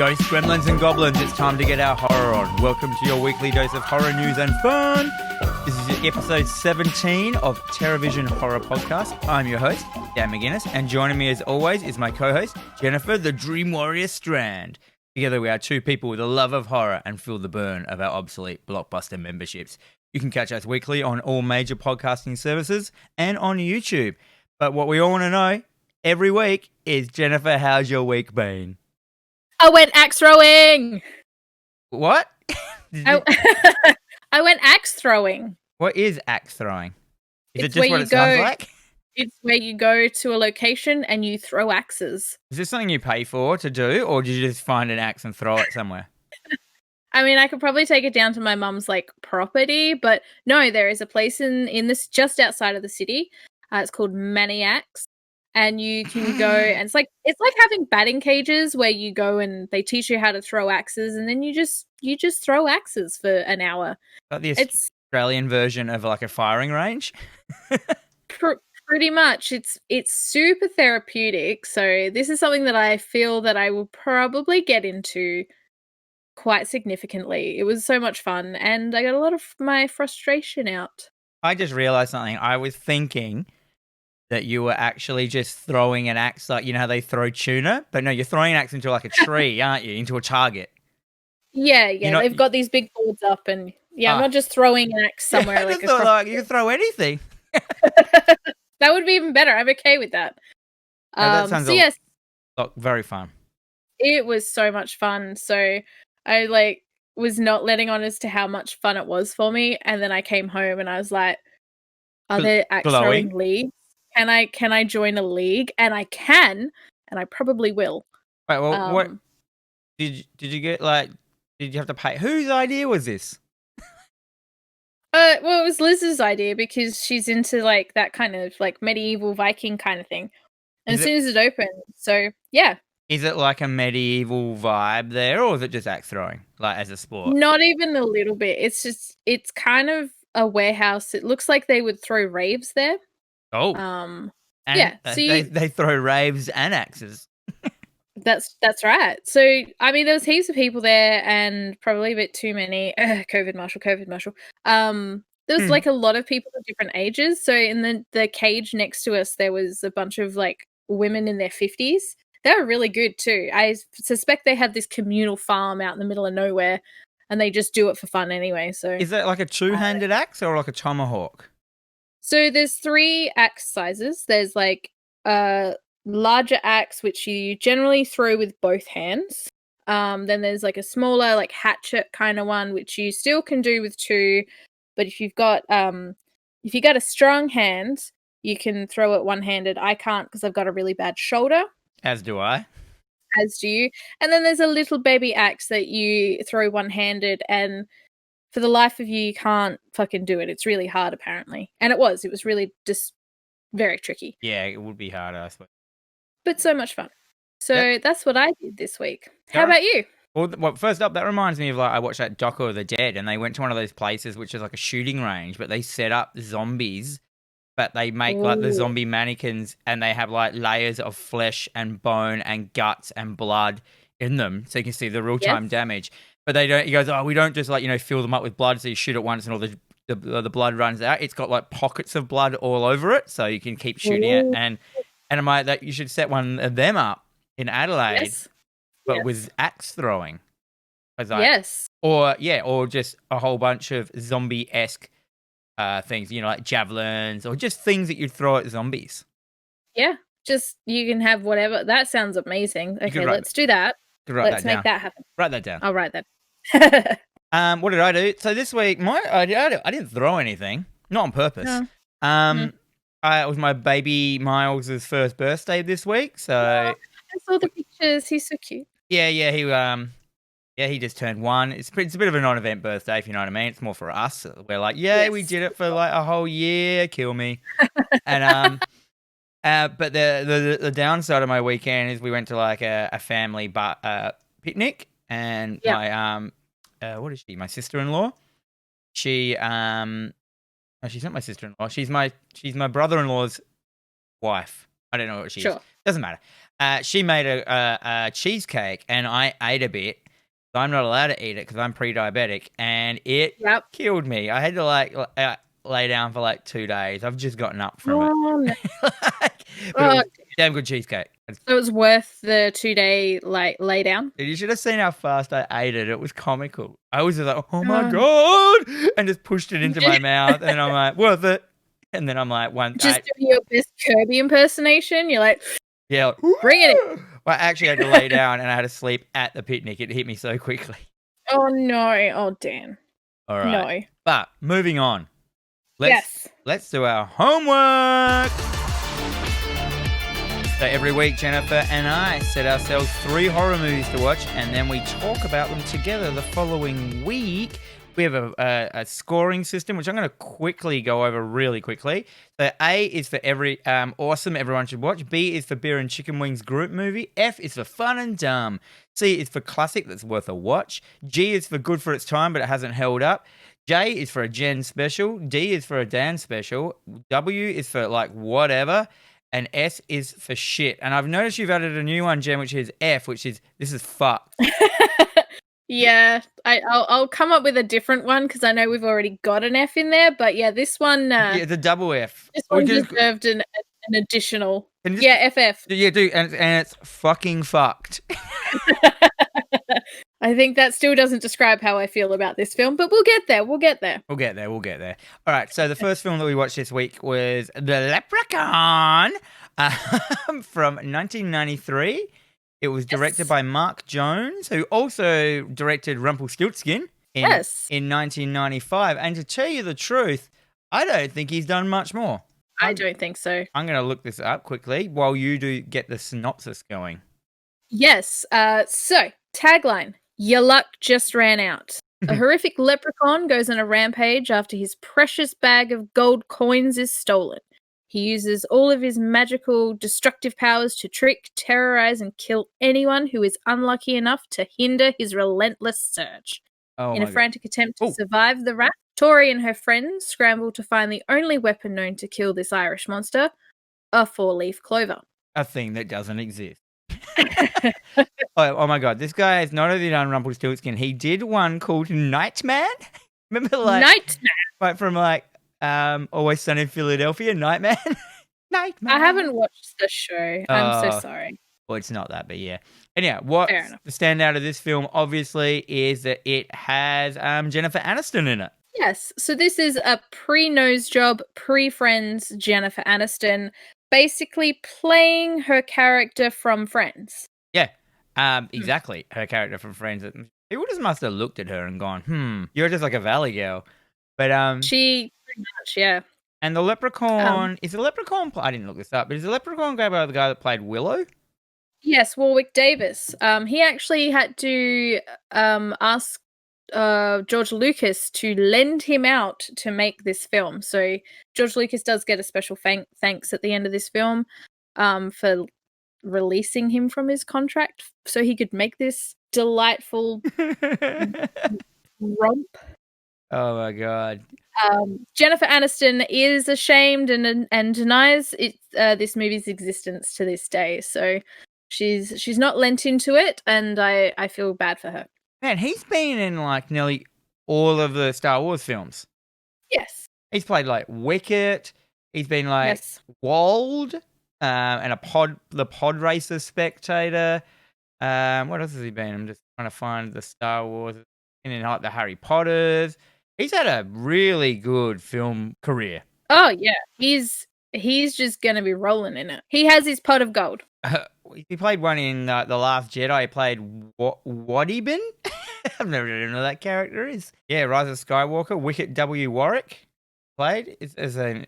ghosts, gremlins and goblins, it's time to get our horror on. Welcome to your weekly dose of horror news and fun. This is episode 17 of TerrorVision Horror Podcast. I'm your host, Dan McGuinness, and joining me as always is my co-host, Jennifer the Dream Warrior Strand. Together we are two people with a love of horror and feel the burn of our obsolete Blockbuster memberships. You can catch us weekly on all major podcasting services and on YouTube. But what we all want to know every week is, Jennifer, how's your week been? I went axe throwing. What? I went axe throwing. What is axe throwing? Is It's it just where what you it sounds go- like? It's where you go to a location and you throw axes. Is this something you pay for to do, or did you just find an axe and throw it somewhere? I mean, I could probably take it down to my mum's property, but no, there is a place in this just outside of the city. It's called Maniacs, and you can go and it's like having batting cages where you go and they teach you how to throw axes, and then you just throw axes for an hour. Like the It's Australian version of like a firing range. pretty much. It's super therapeutic. So this is something that I feel that I will probably get into quite significantly. It was so much fun, and I got a lot of my frustration out. I just realized something. I was thinking that you were actually just throwing an axe, like, you know how they throw tuna? But no, you're throwing an axe into like a tree, aren't you? Into a target. Yeah, not- they've got these big boards up, and I'm not just throwing an axe somewhere I like just thought, across. you can throw anything. That would be even better. I'm okay with that. No, that sounds Yes, very fun. it was so much fun. So I was not letting on as to how much fun it was for me, and then I came home and I was like, "Are there axe throwing leagues? Can I join a league?" And I can, and I probably will. Wait, well, what did you get? Like, did you have to pay? Whose idea was this? Well, it was Liz's idea because she's into that kind of medieval Viking kind of thing. And Is as soon as it opened, so yeah. Is it like a medieval vibe there, or is it just axe throwing, like as a sport? Not even a little bit. It's kind of a warehouse. It looks like they would throw raves there. Oh, And yeah. so They throw raves and axes. that's right. So I mean, there was heaps of people there, and probably a bit too many. COVID marshal. There was a lot of people of different ages. So in the cage next to us, there was a bunch of women in their 50s. They were really good too. I suspect they had this communal farm out in the middle of nowhere, and they just do it for fun anyway. So Is it like a two-handed axe or like a tomahawk? So there's 3 axe sizes. There's a larger axe, which you generally throw with both hands. Then there's a smaller hatchet kind of one, which you still can do with 2. But if you've got a strong hand, you can throw it one-handed. I can't because I've got a really bad shoulder. As do I. As do you. And then there's a little baby axe that you throw one-handed, and for the life of you can't fucking do it. It's really hard, apparently. And it was really just very tricky. Yeah, it would be harder, I suppose. But so much fun. So that's what I did this week. How Yeah. about you? Well, first up, that reminds me of I watched that Doco of the Dead, and they went to one of those places which is like a shooting range, but they set up zombies, but they make the zombie mannequins, and they have layers of flesh and bone and guts and blood in them, so you can see the real time damage. But they don't. He goes, we don't just fill them up with blood, so you shoot it once and all the blood runs out. It's got pockets of blood all over it, so you can keep shooting it. And I'm like, that you should set one of them up in Adelaide, but with axe throwing. Or just a whole bunch of zombie-esque things, like javelins or just things that you'd throw at zombies. Yeah, just you can have whatever. That sounds amazing. Okay, let's do that. Let's make that happen. Write that down. I'll write that. What did I do? So this week, I didn't throw anything, not on purpose. No. It was my baby Miles' first birthday this week, so I saw the pictures. He's so cute. Yeah, he just turned 1. It's a bit of a non-event birthday, if you know what I mean. It's more for us. We're we did it for a whole year. Kill me. And but the downside of my weekend is we went to a family picnic, and my what is she? My sister-in-law. She no, she's not my sister-in-law. She's my brother-in-law's wife. I don't know what she is. Sure. Doesn't matter. She made a cheesecake, and I ate a bit. So I'm not allowed to eat it because I'm pre-diabetic, and it killed me. I had to lay down for like 2 days. I've just gotten up from it. No. But it was damn good cheesecake. So it was worth the 2-day lay down. You should have seen how fast I ate it. It was comical. I was just like, oh my God, and just pushed it into my mouth, and I'm like, worth it. And then I'm like, just do your best Kirby impersonation. You're like, yeah, bring it in. Well, I actually had to lay down, and I had to sleep at the picnic. It hit me so quickly. Oh no! Oh damn! All right. No. But moving on. Let's do our homework. So every week, Jennifer and I set ourselves 3 horror movies to watch, and then we talk about them together the following week. We have a scoring system, which I'm going to quickly go over really quickly. So A is for every awesome, everyone should watch. B is for beer and chicken wings group movie. F is for fun and dumb. C is for classic that's worth a watch. G is for good for its time, but it hasn't held up. J is for a Jen special. D is for a Dan special. W is for like whatever. And S is for shit. And I've noticed you've added a new one, Jen, which is F, which is this is fucked. Yeah, I'll come up with a different one because I know we've already got an F in there. But yeah, this one. Yeah, the double F. This one deserved an additional. Yeah, FF. Yeah, dude, and it's fucking fucked. I think that still doesn't describe how I feel about this film, but we'll get there. We'll get there. We'll get there. All right, so the first film that we watched this week was The Leprechaun from 1993. It was directed by Mark Jones, who also directed Rumpelstiltskin in 1995. And to tell you the truth, I don't think he's done much more. I don't think so. I'm going to look this up quickly while you do get the synopsis going. Yes. So, tagline, your luck just ran out. A horrific leprechaun goes on a rampage after his precious bag of gold coins is stolen. He uses all of his magical, destructive powers to trick, terrorize, and kill anyone who is unlucky enough to hinder his relentless search. In a frantic attempt to survive the rat, Tori and her friends scramble to find the only weapon known to kill this Irish monster, a 4-leaf clover. A thing that doesn't exist. Oh my God, this guy has not only done Rumpelstiltskin, he did one called Nightman. Remember, Nightman? From Always Sunny in Philadelphia, Nightman. Nightman. I haven't watched the show. I'm so sorry. Well, it's not that, but yeah. Anyhow, what the standout of this film, obviously, is that it has Jennifer Aniston in it. Yes. So this is a pre-nose job, pre-Friends Jennifer Aniston, basically playing her character from Friends. Yeah. Exactly. Her character from Friends. People just must have looked at her and gone, you're just like a valley girl. But she pretty much, yeah. And the Leprechaun is the Leprechaun. I didn't look this up, but is the Leprechaun guy by the guy that played Willow? Yes, Warwick Davis. He actually had to ask George Lucas to lend him out to make this film. So George Lucas does get a special thanks at the end of this film for releasing him from his contract so he could make this delightful romp. Oh my God. Jennifer Aniston is ashamed and denies this movie's existence to this day. So she's not lent into it, and I feel bad for her. Man, he's been in like nearly all of the Star Wars films. Yes. He's played like Wicket. He's been like Wald, and the pod racer spectator. What else has he been? I'm just trying to find the Star Wars and in like the Harry Potters. He's had a really good film career. Oh yeah, he's just gonna be rolling in it. He has his pot of gold. He played one in The Last Jedi. He played Wadibin. I've never even know who that character is. Yeah, Rise of Skywalker. Wicket W. Warwick played as I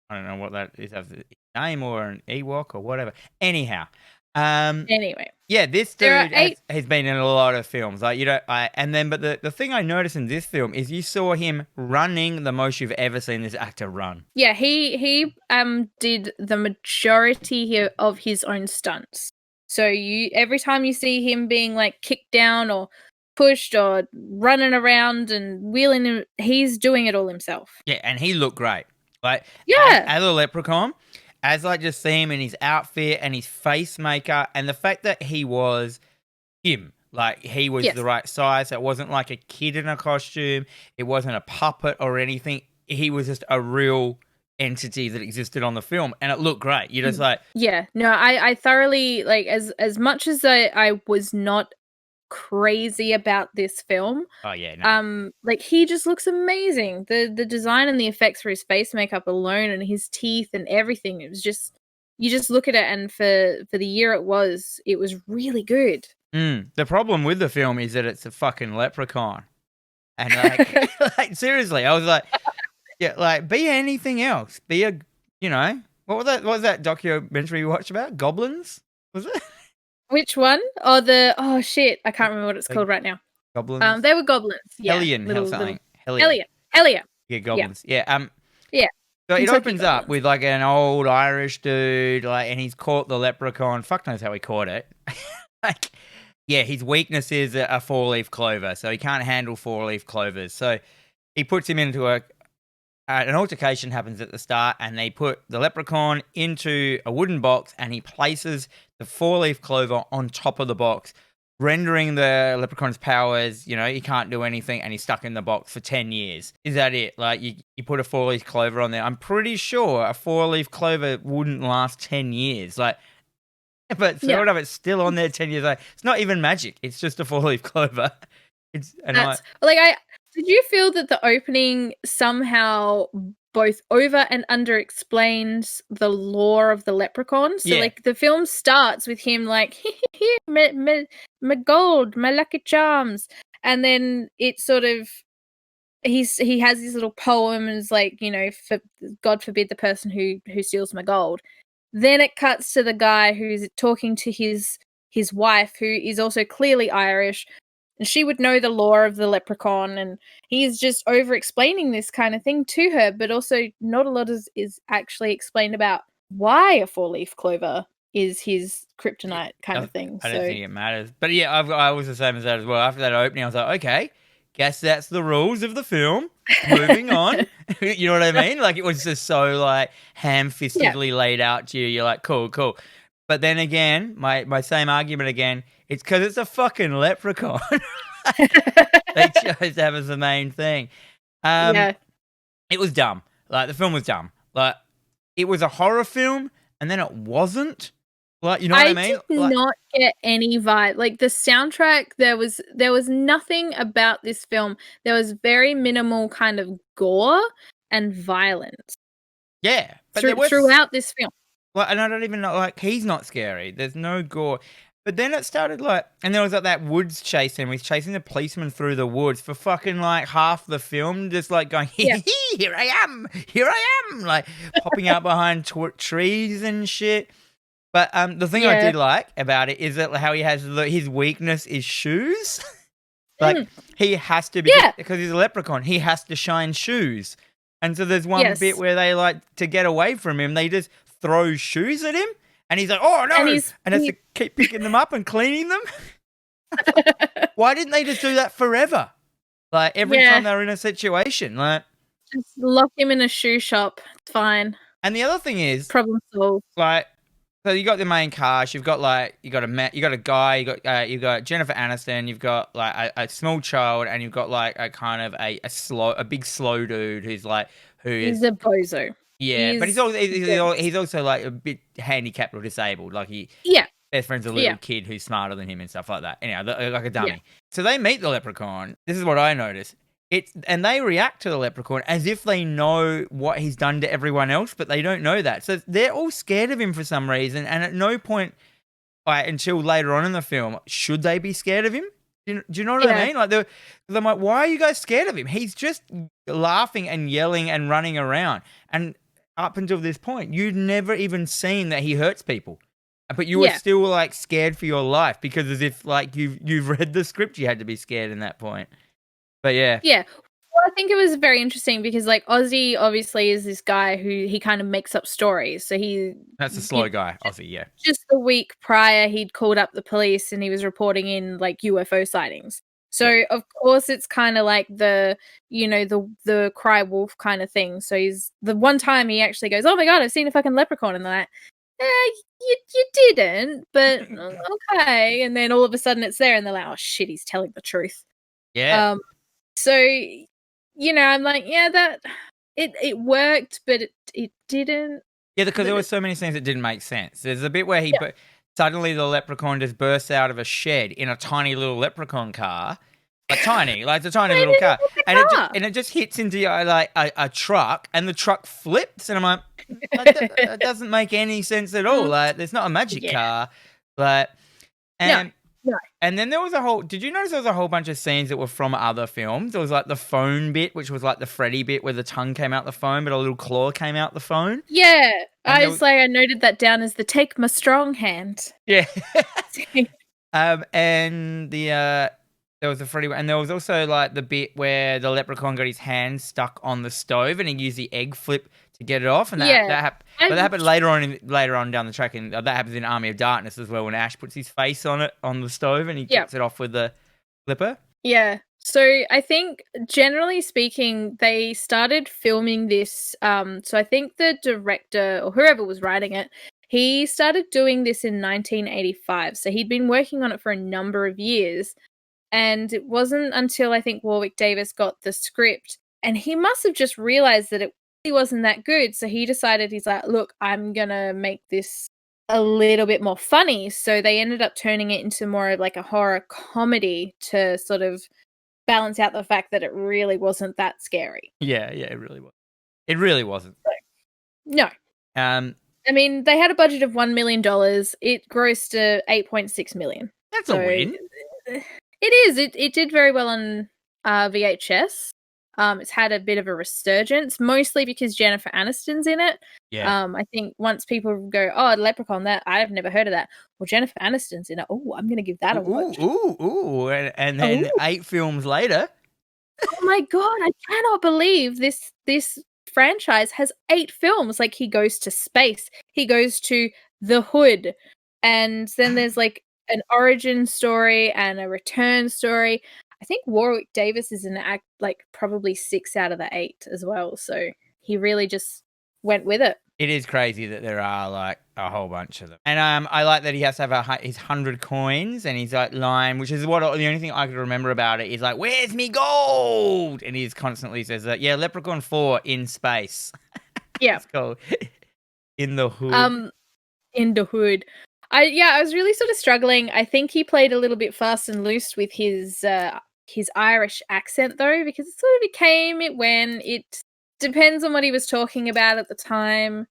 don't know what that is, as a name or an Ewok or whatever. Anyhow. Anyway. Yeah, this dude has been in a lot of films. Like but the thing I noticed in this film is you saw him running the most you've ever seen this actor run. Yeah, he did the majority of his own stunts. So every time you see him being like kicked down or pushed or running around and wheeling, he's doing it all himself. Yeah, and he looked great. Like as a leprechaun. as I just see him in his outfit and his face makeup, and the fact that he was him, like he was the right size. It wasn't like a kid in a costume. It wasn't a puppet or anything. He was just a real entity that existed on the film, and it looked great. You're just like, no, I thoroughly like as much as I was not crazy about this film. oh yeah, no. Like he just looks amazing. The design and the effects for his face makeup alone and his teeth and everything. It was just you just look at it, and for the year it was really good. The problem with the film is that it's a fucking leprechaun, and like, like seriously, I was like, yeah, like be anything else. Be a, you know, what was that documentary you watched about? Goblins? Was it? Which one? Oh shit, I can't remember what it's called right now. Goblins. They were goblins. Yeah. Hellion or something. Hellion. Yeah, goblins. Yeah. Yeah. So it Kentucky opens goblins. up with like an old Irish dude, like, and he's caught the leprechaun. Fuck knows how he caught it. Like, yeah, his weakness is a 4-leaf clover, so he can't handle 4-leaf clovers. So he puts him into an altercation happens at the start, and they put the leprechaun into a wooden box, and he places the 4-leaf clover on top of the box, rendering the leprechaun's powers. You know, he can't do anything, and he's stuck in the box for 10 years. Is that it? Like, you put a 4-leaf clover on there. I'm pretty sure a 4-leaf clover wouldn't last 10 years. Like, but sort of it's still on there 10 years later. It's not even magic. It's just a 4-leaf clover. Did you feel that the opening somehow both over and under explains the lore of the leprechaun? So like the film starts with him like my gold, my lucky charms, and then it sort of he has this little poem and is like, you know, for God forbid the person who steals my gold. Then it cuts to the guy who's talking to his wife, who is also clearly Irish, and she would know the lore of the leprechaun, and he's just over-explaining this kind of thing to her, but also not a lot is actually explained about why a 4-leaf clover is his kryptonite kind of thing. I don't think it matters. But yeah, I was the same as that as well. After that opening, I was like, okay, guess that's the rules of the film. Moving on. You know what I mean? Like, it was just so, like, ham-fistedly laid out to you. You're like, cool. But then again, my same argument again, it's because it's a fucking leprechaun. They chose that as the main thing. It was dumb. Like, the film was dumb. Like, it was a horror film, and then it wasn't. Like, you know what I mean? I did not get any vibe. Like, the soundtrack, there was nothing about this film. There was very minimal kind of gore and violence. Yeah. But throughout this film. Well, and I don't even know, like, he's not scary. There's no gore. But then it started, like, and there was, like, that woods chase scene. He's chasing the policeman through the woods for fucking, like, half the film, just, like, going, here I am, like, popping out behind trees and shit. But the thing I did like about it is that how he has his weakness is shoes. Like, he has to be, because he's a leprechaun, he has to shine shoes. And so there's one bit where they, like, to get away from him, they just throw shoes at him. And he's like, oh, no. And has to keep picking them up and cleaning them. Why didn't they just do that forever? Like, every time they were in a situation. Like, just lock him in a shoe shop. It's fine. And the other thing is, problem solved. Like, so you got the main cast. You've got you got a guy. You got Jennifer Aniston. You've got like a small child, and you've got like a kind of a big slow dude who's like he's a bozo. Yeah, but he's also like a bit handicapped or disabled. Like best friend's a little kid who's smarter than him and stuff like that. Anyhow, like a dummy. Yeah. So they meet the leprechaun. This is what I noticed. And they react to the leprechaun as if they know what he's done to everyone else, but they don't know that. So they're all scared of him for some reason. And at no point, until later on in the film, should they be scared of him? Do you know what I mean? Like, I'm like, why are you guys scared of him? He's just laughing and yelling and running around. And up until this point, you'd never even seen that he hurts people. But you were still, like, scared for your life because as if, like, you've read the script, you had to be scared in that point. But yeah. Yeah. Well, I think it was very interesting because, like, Ozzy obviously is this guy who he kind of makes up stories. So that's a slow guy, Ozzy, yeah. Just the week prior, he'd called up the police and he was reporting in, like, UFO sightings. So of course it's kind of like the the cry wolf kind of thing. So he's the one time he actually goes, "Oh my god, I've seen a fucking leprechaun," and they're like, you didn't, but okay. And then all of a sudden it's there, and they're like, "Oh shit, he's telling the truth." Yeah. So I'm like, yeah, that it worked, but it didn't. Yeah, because there were so many things that didn't make sense. There's a bit where suddenly the leprechaun just bursts out of a shed in a tiny little leprechaun car. Like tiny, like it's a tiny little car. And it just hits into like a truck, and the truck flips, and I'm like, that doesn't make any sense at all. Like, there's not a magic car. Like, and no. And then there was did you notice there was a whole bunch of scenes that were from other films? There was like the phone bit, which was like the Freddy bit where the tongue came out the phone, but a little claw came out the phone. Yeah. I noted that down as the take my strong hand. Yeah. And there was the Freddy, and there was also like the bit where the leprechaun got his hand stuck on the stove and he used the egg flip to get it off, and that happened later on down the track, and that happens in Army of Darkness as well when Ash puts his face on it on the stove and he gets it off with the flipper. Yeah. So I think generally speaking, they started filming this. So I think the director or whoever was writing it, he started doing this in 1985. So he'd been working on it for a number of years. And it wasn't until I think Warwick Davis got the script, and he must have just realized that it really wasn't that good. So he decided, he's like, look, I'm going to make this a little bit more funny. So they ended up turning it into more of like a horror comedy to sort of balance out the fact that it really wasn't that scary. Yeah, it really was. It really wasn't. No. I mean, they had a budget of $1 million. It grossed to $8.6 million. That's a win. It is. It did very well on VHS. It's had a bit of a resurgence, mostly because Jennifer Aniston's in it. Yeah. I think once people go, "Oh, Leprechaun," that I've never heard of that. Well, Jennifer Aniston's in it. Oh, I'm going to give that a watch. And then 8 films later. Oh my god! I cannot believe this franchise has 8 films. Like, he goes to space, he goes to the hood, and then there's like an origin story and a return story. I think Warwick Davis is in act like probably 6 out of the 8 as well. So he really just went with it. It is crazy that there are like a whole bunch of them. And I like that he has to have his 100 coins, and he's like line, which is the only thing I could remember about it is like, "Where's me gold?" And he constantly says that, Leprechaun 4 in space. Yeah. It's called In the Hood. In the Hood. I was really sort of struggling. I think he played a little bit fast and loose with his Irish accent, though, because it sort of became it when it depends on what he was talking about at the time.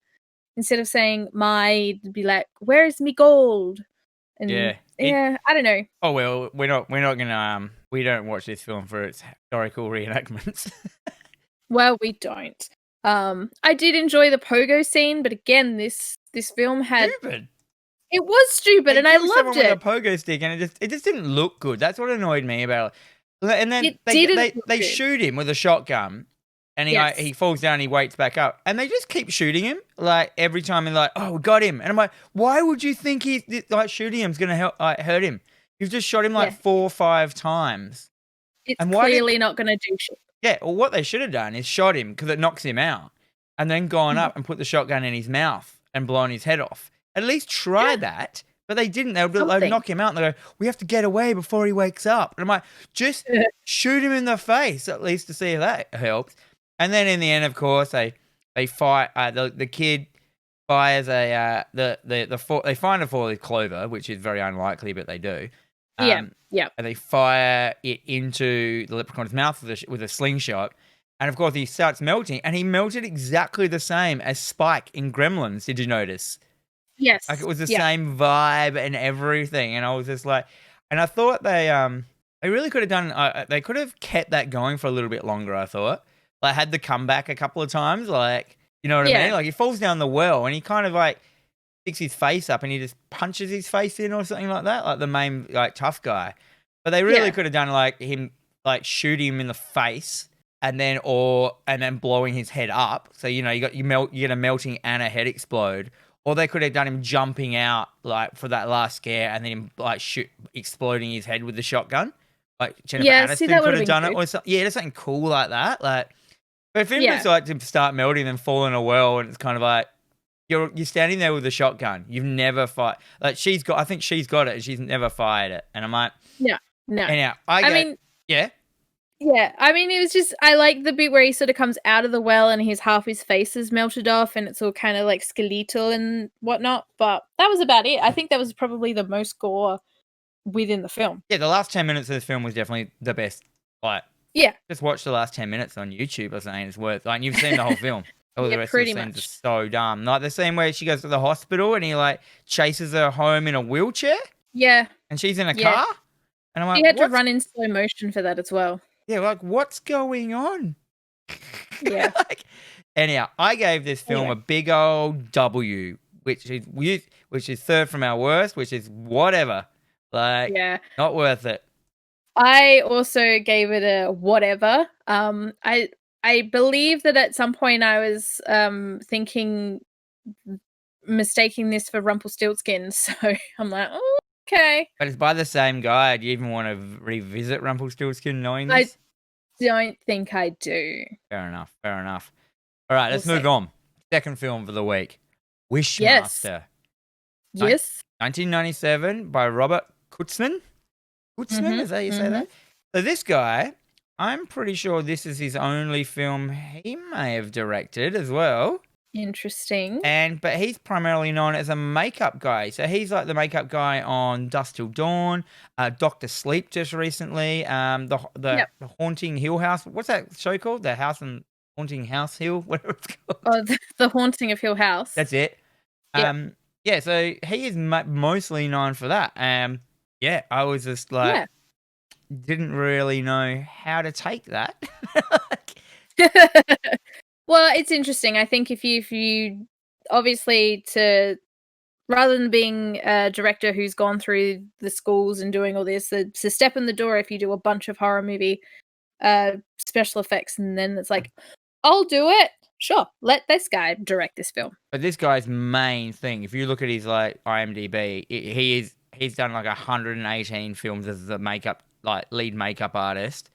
Instead of saying "my," it'd be like, "Where's me gold?" And I don't know. Oh well, we're not gonna we don't watch this film for its historical reenactments. Well, we don't. I did enjoy the pogo scene, but again, this film had stupid. It was stupid, and I loved it. With a pogo stick, and it just didn't look good. That's what annoyed me about it. And then they shoot him with a shotgun, and he falls down. And he wakes back up, and they just keep shooting him like every time. And like, "Oh, we got him," and I'm like, "Why would you think shooting him's gonna hurt him? You've just shot him like 4 or 5 times. It's clearly not gonna do shit." Yeah, well, what they should have done is shot him because it knocks him out, and then gone up and put the shotgun in his mouth and blown his head off. At least try that, but they didn't. They'd knock him out, and they go, "We have to get away before he wakes up." And I'm like, just shoot him in the face at least to see if that helps. And then in the end, of course, they fight. The kid fires they find a 4-leaf clover, which is very unlikely, but they do. Yeah. And they fire it into the leprechaun's mouth with a slingshot. And of course, he starts melting, and he melted exactly the same as Spike in Gremlins. Did you notice? Yes. Like, it was the same vibe and everything. And I was just like, and I thought they really could have done, they could have kept that going for a little bit longer, I thought. Like, had the comeback a couple of times, like, you know what I mean? Like, he falls down the well, and he kind of like sticks his face up, and he just punches his face in or something like that, like the main like tough guy. But they really could have done like him, like shoot him in the face, and then blowing his head up. So you get a melting and a head explode. Or they could have done him jumping out like for that last scare, and then him like exploding his head with the shotgun. Like Jennifer Yeah, see, that Aniston could would've have been done it, good. or just something cool like that. Like, but if him Yeah. just like to start melting and fall in a well, and it's kind of like you're standing there with a shotgun. You've never fired. Like I think she's got it, and she's never fired it. And I'm like, No, no. anyhow, I mean, yeah. yeah, I mean, it was just I like the bit where he sort of comes out of the well and half his face is melted off and it's all kind of like skeletal and whatnot. But that was about it. I think that was probably the most gore within the film. Yeah, the last 10 minutes of this film was definitely the best. Like, Yeah, just watch the last 10 minutes on YouTube or something. It's worth, like, you've seen the whole film. All the yeah, rest of the pretty scenes are much. so dumb. Like the scene where she goes to the hospital and he like chases her home in a wheelchair Yeah, and she's in a yeah. car. And I'm like, He had to run in slow motion for that as well. Yeah, like what's going on? Yeah. Like, anyhow, I gave this film a big old W, which is third from our worst, which is whatever. Like, Yeah. not worth it. I also gave it a whatever. I believe that at some point I was mistaking this for Rumpelstiltskin, so I'm like, oh, okay. But it's by the same guy. Do you even want to revisit Rumpelstiltskin knowing this? I don't think I do. Fair enough. All right, let's move on. Second film for the week. Wishmaster. Yes. 1997 by Robert Kurtzman. Kurtzman, is that how you say that? So this guy, I'm pretty sure this is his only film he may have directed as well. Interesting. But he's primarily known as a makeup guy. So he's like the makeup guy on Dusk Till Dawn, Doctor Sleep just recently, the Haunting Hill House. What's that show called? The Haunting House Hill, whatever it's called. Oh, the Haunting of Hill House. That's it. Yeah, so he is mostly known for that. Yeah, I was just like, didn't really know how to take that. Well, it's interesting. I think if you obviously rather than being a director who's gone through the schools and doing all this, it's a step in the door if you do a bunch of horror movie special effects, and then it's like, I'll do it. Sure, let this guy direct this film. But this guy's main thing, if you look at his like IMDb, he's done like 118 films as the lead makeup artist,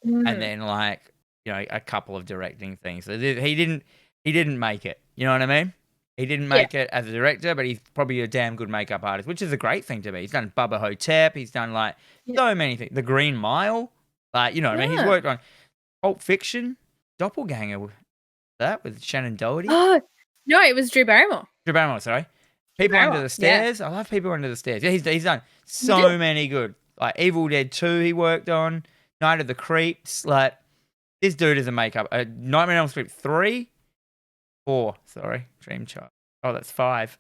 and then like a couple of directing things. So he didn't make it. You know what I mean? He didn't make it as a director, but he's probably a damn good makeup artist, which is a great thing to be. He's done Bubba Hotep. He's done like so many things. The Green Mile, like you know what I mean. He's worked on Pulp Fiction, Doppelganger. That with Shannon Doherty. Oh no, it was Drew Barrymore. Sorry. People Under the Stairs. I love People Under the Stairs. Yeah, he's done so many good. Like Evil Dead 2 he worked on. Night of the Creeps. Like this dude is a makeup. Nightmare on Elm Street 3. 4. Sorry. Dream Child. Oh, that's 5.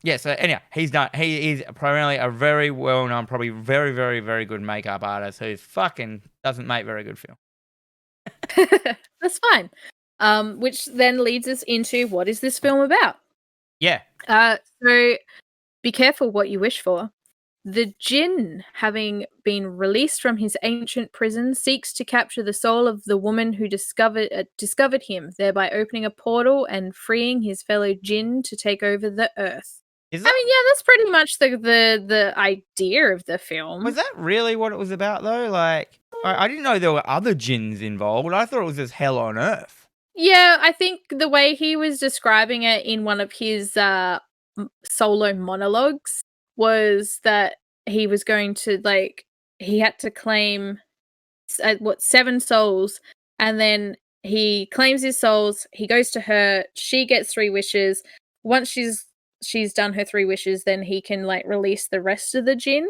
Yeah, so anyhow, he is primarily a very well-known, probably very, very, very good makeup artist who fucking doesn't make very good film. That's fine. Which then leads us into what is this film about? Yeah. So be careful what you wish for. The Jinn, having been released from his ancient prison, seeks to capture the soul of the woman who discovered him, thereby opening a portal and freeing his fellow Jinn to take over the earth. That's pretty much the idea of the film. Was that really what it was about, though? Like, I didn't know there were other jinns involved. I thought it was just hell on earth. Yeah, I think the way he was describing it in one of his solo monologues was that he was going to, he had to claim 7 souls, and then he claims his souls, he goes to her, she gets 3 wishes. Once she's done her 3 wishes, then he can release the rest of the jinn,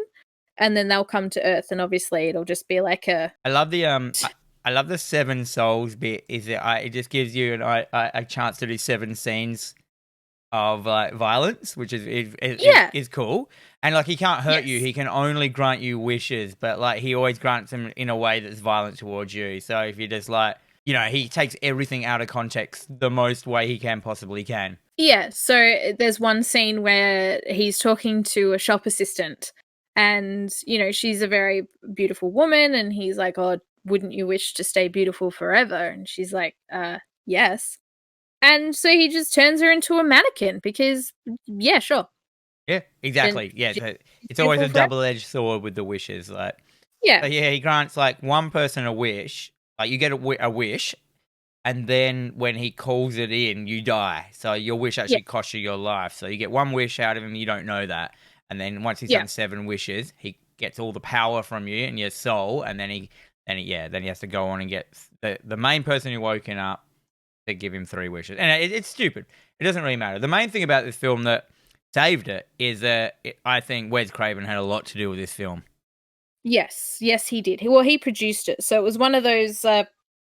and then they'll come to Earth, and obviously it'll just be like a... I love the 7 souls bit. It just gives you a chance to do 7 scenes of violence, which is cool. And he can't hurt you. He can only grant you wishes, but he always grants them in a way that's violent towards you. So if you're just he takes everything out of context the most way he possibly can. Yeah. So there's one scene where he's talking to a shop assistant, and she's a very beautiful woman, and he's like, "Oh, wouldn't you wish to stay beautiful forever?" And she's like, yes. And so he just turns her into a mannequin because, yeah, sure. Yeah, Then exactly. Yeah, she's so it's always fearful a for it. double-edged sword with the wishes. Like, Yeah, so yeah, he grants like one person a wish. Like, you get a wish, and then when he calls it in, you die. So your wish yeah, actually costs you your life. So you get one wish out of him. You don't know that, and then once he's yeah. done 7 wishes, he gets all the power from you and your soul, and then he has to go on and get the main person who woken up to give him 3 wishes. And it's stupid. It doesn't really matter. The main thing about this film that saved it is that I think Wes Craven had a lot to do with this film. Yes, yes, he did. He produced it, so it was one of those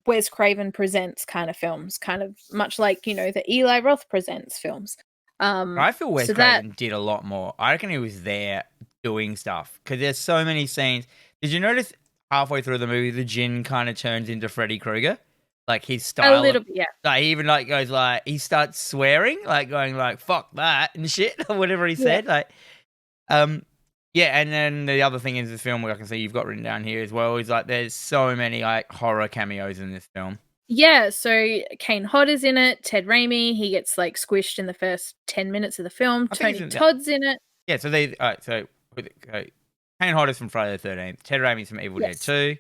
Wes Craven presents kind of films, kind of much like the Eli Roth presents films. I feel Wes So that Craven did a lot more. I reckon he was there doing stuff because there's so many scenes. Did you notice halfway through the movie the Jinn kind of turns into Freddy Krueger? Like his a style of little bit, yeah, like he even like goes like he starts swearing, like going like fuck that and shit or whatever he yeah. said. Like um yeah, and then the other thing is the film where I can see you've got written down here as well is like there's so many like horror cameos in this film. Yeah, so Kane Hodder is in it, Ted Raimi, he gets like squished in the first 10 minutes of the film. I think it's Tony in that. Todd's in it. Yeah, so they Kane Hodder's from Friday the 13th, Ted Raimi's from Evil Dead Yes. 2,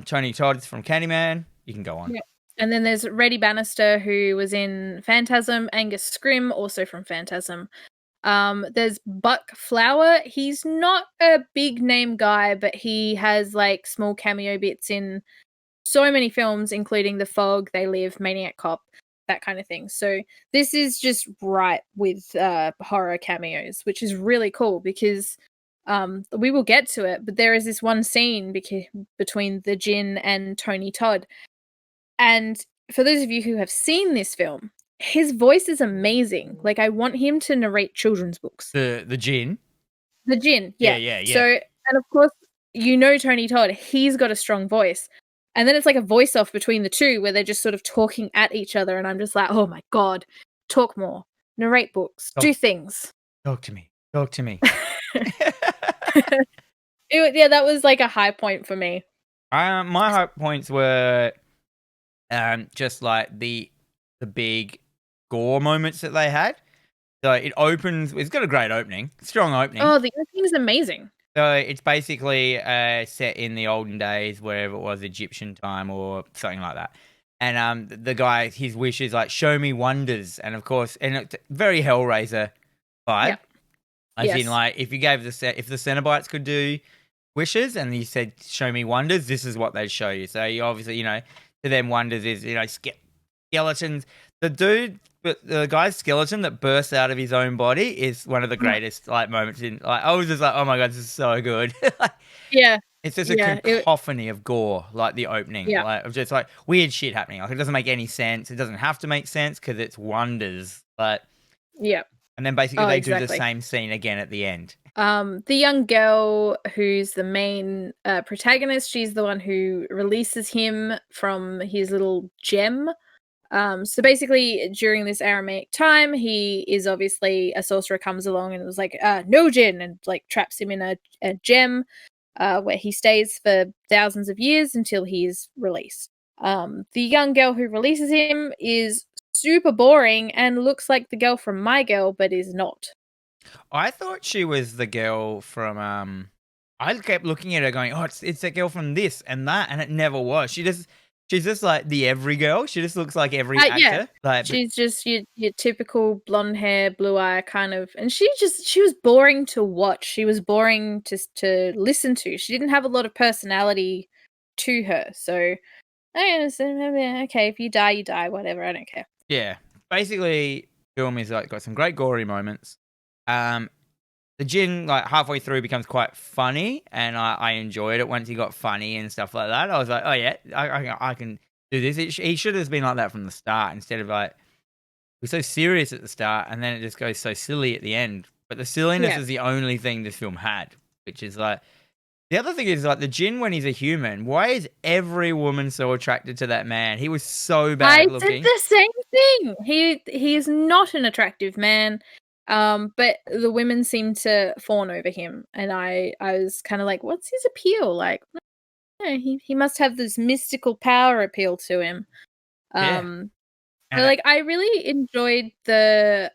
Tony Todd's from Candyman. You can go on. Yeah. And then there's Reddy Bannister, who was in Phantasm, Angus Scrim, also from Phantasm. There's Buck Flower. He's not a big name guy, but he has like small cameo bits in so many films, including The Fog, They Live, Maniac Cop, that kind of thing. So this is just right with horror cameos, which is really cool because we will get to it, but there is this one scene between the Jinn and Tony Todd. And for those of you who have seen this film, his voice is amazing. Like, I want him to narrate children's books. The Jinn. The Jinn, Yeah, yeah. yeah, yeah. So, and of course, Tony Todd, he's got a strong voice. And then it's like a voice off between the two where they're just sort of talking at each other. And I'm just like, oh my God, talk more, narrate books, do things. Talk to me. Talk to me. Yeah, that was like a high point for me. My high points were just like the big gore moments that they had. So it opens. It's got a great opening, strong opening. Oh, the opening is amazing. So it's basically set in the olden days, wherever it was, Egyptian time or something like that. And the guy, his wish is like, show me wonders. And of course, and it's very Hellraiser vibe. Yeah. As Yes. in, like, if you gave if the Cenobites could do wishes and you said, show me wonders, this is what they'd show you. So you obviously, to them, wonders is, skeletons. The guy's skeleton that bursts out of his own body is one of the greatest like moments in. Like, I was just like, oh my God, this is so good. Yeah. It's just a cacophony of gore, like the opening, Yeah. like of just like weird shit happening. Like it doesn't make any sense. It doesn't have to make sense because it's wonders. But Yeah. and then basically they do the exactly. same scene again at the end. The young girl who's the main protagonist, she's the one who releases him from his little gem. So basically, during this Aramaic time, he is obviously a sorcerer comes along and was like, no Jinn, and like traps him in a gem where he stays for thousands of years until he is released. The young girl who releases him is super boring and looks like the girl from My Girl, but is not. I thought she was the girl from. I kept looking at her, going, "Oh, it's that girl from this and that," and it never was. She's just like the every girl. She just looks like every actor. Yeah. Like She's just your typical blonde hair, blue eye kind of, and she was boring to watch. She was boring to listen to. She didn't have a lot of personality to her. So I understand. Okay, if you die, you die. Whatever. I don't care. yeah, basically, film is like got some great gory moments. The Jinn, like halfway through, becomes quite funny, and I enjoyed it once he got funny and stuff like that. I was like, oh yeah, I can do this. He should have been like that from the start instead of like we're so serious at the start, and then it just goes so silly at the end. But the silliness is the only thing this film had, which is like the other thing is like the Jinn when he's a human. Why is every woman so attracted to that man? He was so bad looking. I said the same thing. He is not an attractive man. But the women seem to fawn over him, and I was kind of like, what's his appeal? Like, he must have this mystical power appeal to him. But like, I really enjoyed the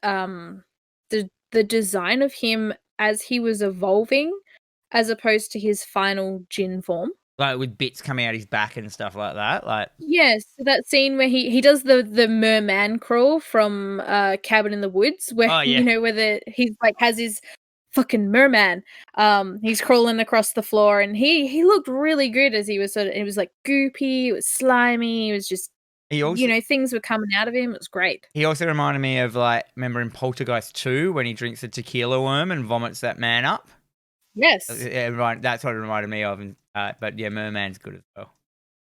the design of him as he was evolving, as opposed to his final Jinn form. Like with bits coming out his back and stuff like that. Like Yes, that scene where he does the merman crawl from Cabin in the Woods, where where he's like has his fucking merman. He's crawling across the floor, and he looked really good as he was it was like goopy, it was slimy, it was just things were coming out of him. It was great. He also reminded me of remember in Poltergeist 2 when he drinks a tequila worm and vomits that man up. Yes, right. That's what it reminded me of. But yeah, Merman's good as well.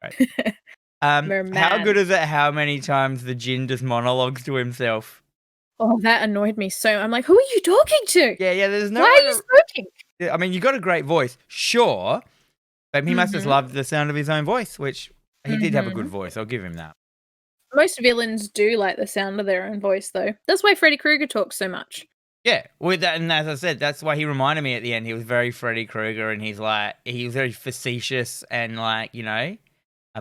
Right. Merman. How good is it? How many times the Jinn just monologues to himself? Oh, that annoyed me so. I'm like, who are you talking to? Yeah. There's no. Why are you smoking? Yeah, I mean, you got a great voice, sure, but he must have loved the sound of his own voice, which he did have a good voice. I'll give him that. Most villains do like the sound of their own voice, though. That's why Freddy Krueger talks so much. Yeah, with that, and as I said, that's why he reminded me at the end. He was very Freddy Krueger, and he was very facetious and a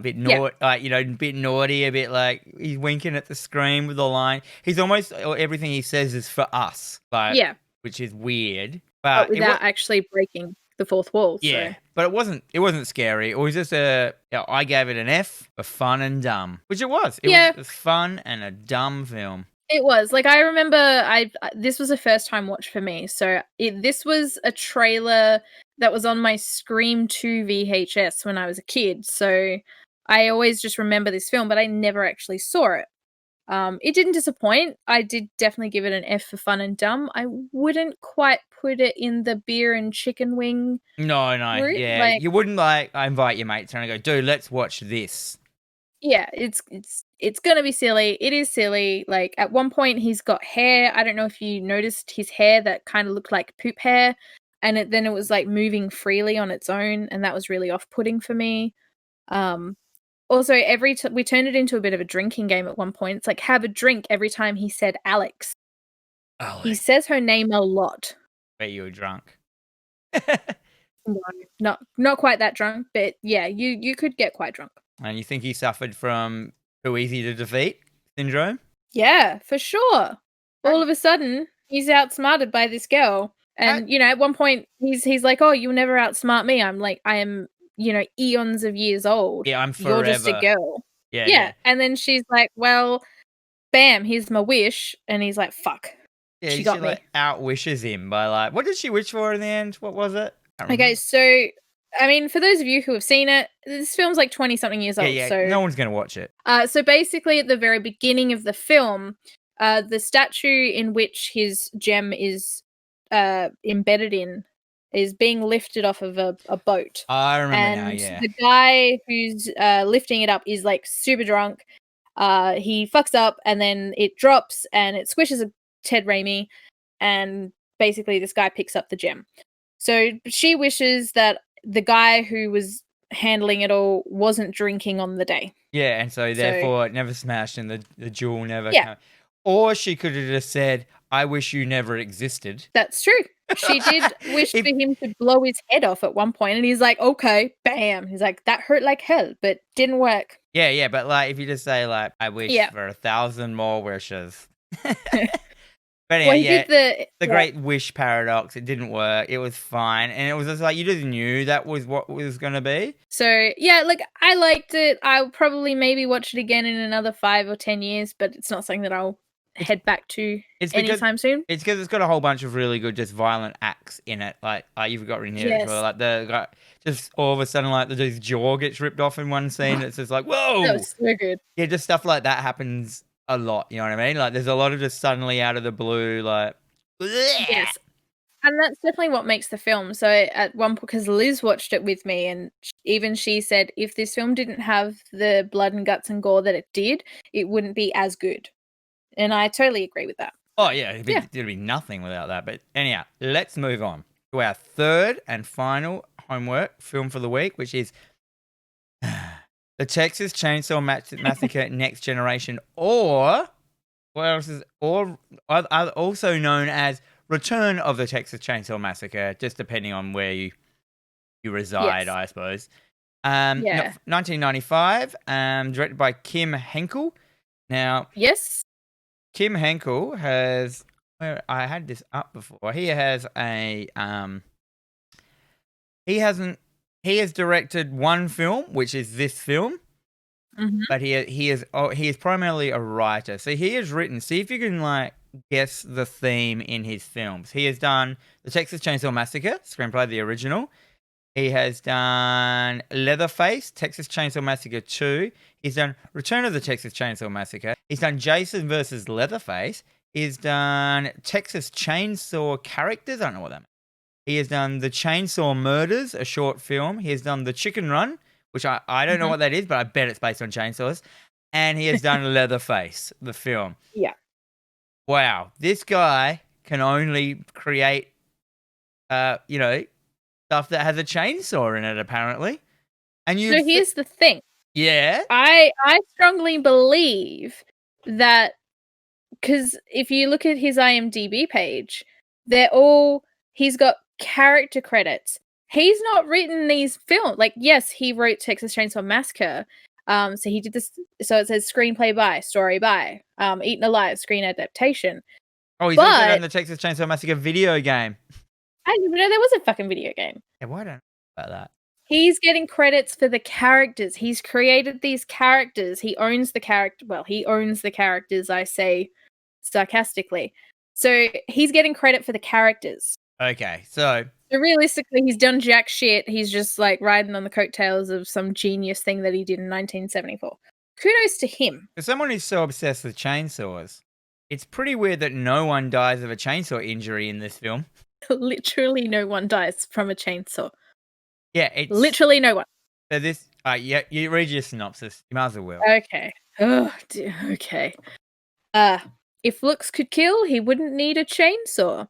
bit naughty, a bit naughty, a bit like he's winking at the screen with the line. He's almost everything he says is for us, which is weird, but without actually breaking the fourth wall. Yeah, so. but it wasn't scary. It was just I gave it an F for fun and dumb, which it was. It was fun and a dumb film. It was. Like, I remember this was a first time watch for me. So this was a trailer that was on my Scream 2 VHS when I was a kid. So I always just remember this film, but I never actually saw it. It didn't disappoint. I did definitely give it an F for fun and dumb. I wouldn't quite put it in the beer and chicken wing. No. Route. Yeah. You wouldn't I invite your mates and I go, dude, let's watch this. Yeah, it's gonna be silly. It is silly. Like, at one point he's got hair. I don't know if you noticed his hair that kind of looked like poop hair, and then it was like moving freely on its own, and that was really off-putting for me. Also, we turned it into a bit of a drinking game at one point. It's like, have a drink every time he said Alex. He says her name a lot. Bet you were drunk. No, not quite that drunk, but yeah, you could get quite drunk. And you think he suffered from too easy to defeat syndrome? Yeah, for sure. All of a sudden, he's outsmarted by this girl. And, at one point, he's like, oh, you'll never outsmart me. I'm like, I am, eons of years old. Yeah, I'm forever. You're just a girl. Yeah. And then she's like, well, bam, here's my wish. And he's like, fuck. Yeah, she got me. Outwishes him by what did she wish for in the end? What was it? Okay, so, I mean, for those of you who have seen it, this film's like 20-something years old. Yeah, so no one's going to watch it. So basically, at the very beginning of the film, the statue in which his gem is embedded in is being lifted off of a boat. I remember now, yeah. The guy who's lifting it up is like super drunk. He fucks up and then it drops and it squishes a Ted Raimi, and basically this guy picks up the gem. So she wishes that the guy who was handling it all wasn't drinking on the day. Yeah, and so therefore it never smashed and the jewel never came. Or she could have just said, I wish you never existed. That's true. She did wish for him to blow his head off at one point, and he's like, okay, bam. He's like, that hurt like hell, but didn't work. Yeah, but if you just say I wish for 1,000 more wishes. But anyway, the great wish paradox, it didn't work. It was fine. And it was just you just knew that was what was going to be. So, yeah, I liked it. I'll probably maybe watch it again in another 5 or 10 years, but it's not something that I'll head back to anytime soon. It's because it's got a whole bunch of really good, just violent acts in it. You've got in here as well. The guy, just all of a sudden, the dude's jaw gets ripped off in one scene. It's just whoa! That was so good. Yeah, just stuff like that happens a lot, you know what I mean? There's a lot of just suddenly out of the blue, yes, and that's definitely what makes the film. So at one point, because Liz watched it with me, and even she said if this film didn't have the blood and guts and gore that it did, it wouldn't be as good. And I totally agree with that. Oh yeah, it'd be nothing without that. But anyhow, let's move on to our third and final homework film for the week, which is the Texas Chainsaw Massacre Next Generation, or what else is, or also known as Return of the Texas Chainsaw Massacre, just depending on where you reside, I suppose. 1995, directed by Kim Henkel. Now, yes, Kim Henkel has where I had this up before. He has a he has directed one film, which is this film, but he is primarily a writer. So he has written. See if you can like guess the theme in his films. He has done the Texas Chainsaw Massacre screenplay, the original. He has done Leatherface, Texas Chainsaw Massacre 2. He's done Return of the Texas Chainsaw Massacre. He's done Jason versus Leatherface. He's done Texas Chainsaw Characters. I don't know what that means. He has done The Chainsaw Murders, a short film. He has done The Chicken Run, which I don't know what that is, but I bet it's based on chainsaws. And he has done Leatherface, the film. Yeah. Wow. This guy can only create, stuff that has a chainsaw in it, apparently. And So here's the thing. Yeah. I strongly believe that, because if you look at his IMDb page, he's got character credits. He's not written these films. Like, yes, he wrote Texas Chainsaw Massacre. So he did this. So it says screenplay by, story by, Eaten Alive, screen adaptation. Oh, he's also done the Texas Chainsaw Massacre video game. I didn't even know there was a fucking video game. Yeah, why don't I know about that? He's getting credits for the characters. He's created these characters. He owns the character. Well, he owns the characters, I say sarcastically. So he's getting credit for the characters. Okay, so realistically, he's done jack shit. He's just like riding on the coattails of some genius thing that he did in 1974. Kudos to him. For someone who's so obsessed with chainsaws, it's pretty weird that no one dies of a chainsaw injury in this film. Literally no one dies from a chainsaw. Yeah, it's literally no one. So this, you read your synopsis. You might as well. Okay. Oh, dear. Okay. If looks could kill, he wouldn't need a chainsaw.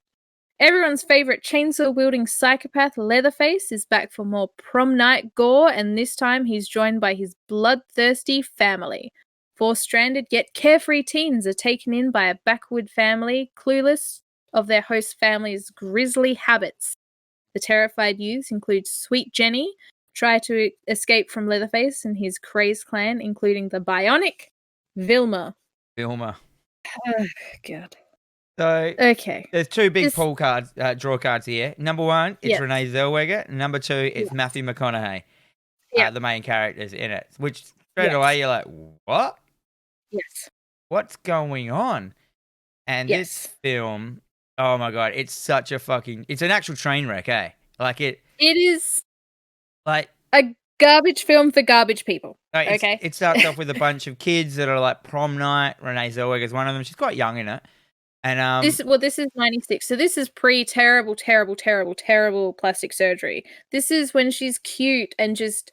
Everyone's favorite chainsaw-wielding psychopath, Leatherface, is back for more prom night gore, and this time he's joined by his bloodthirsty family. 4 stranded yet carefree teens are taken in by a backward family, clueless of their host family's grisly habits. The terrified youths include Sweet Jenny, try to escape from Leatherface and his crazed clan, including the bionic Vilma. Vilma. Oh, God. So okay, there's 2 big pull cards, draw cards here. Number 1, it's Renee Zellweger. Number 2, it's Matthew McConaughey. The main characters in it. Which straight away you're like, what? Yes. What's going on? And this film, oh my God, it's such a it's an actual train wreck, eh? Like it is like a garbage film for garbage people. Okay. It starts off with a bunch of kids that are like prom night. Renee Zellweger's one of them. She's quite young in it. And this is 96. So this is terrible plastic surgery. This is when she's cute and just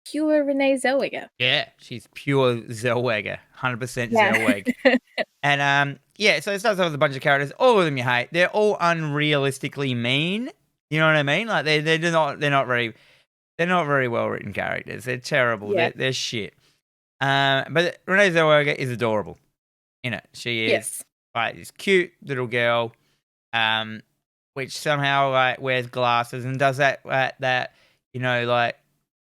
pure Renee Zellweger. Yeah, she's pure Zellweger, 100% Zellweger. And so it starts off with a bunch of characters. All of them you hate. They're all unrealistically mean. You know what I mean? Like they're not very well written characters. They're terrible. Yeah. They're shit. But Renee Zellweger is adorable in it. She is. Yes. Like this cute little girl, which somehow like wears glasses and does that like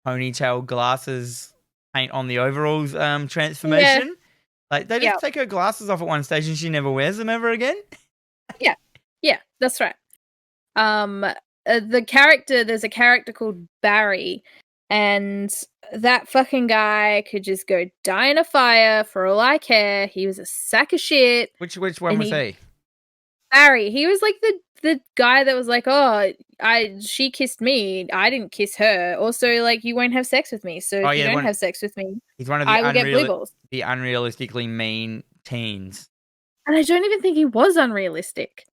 ponytail glasses paint on the overalls transformation. Yeah. Like they just take her glasses off at one stage and she never wears them ever again. Yeah, that's right. There's a character called Barry, and that fucking guy could just go die in a fire for all I care. He was a sack of shit. Which one was he? Barry. He was like the guy that was like, oh, she kissed me. I didn't kiss her. Also, like, you won't have sex with me. So if you don't have sex with me, he's one of the I will get blue balls. The unrealistically mean teens. And I don't even think he was unrealistic.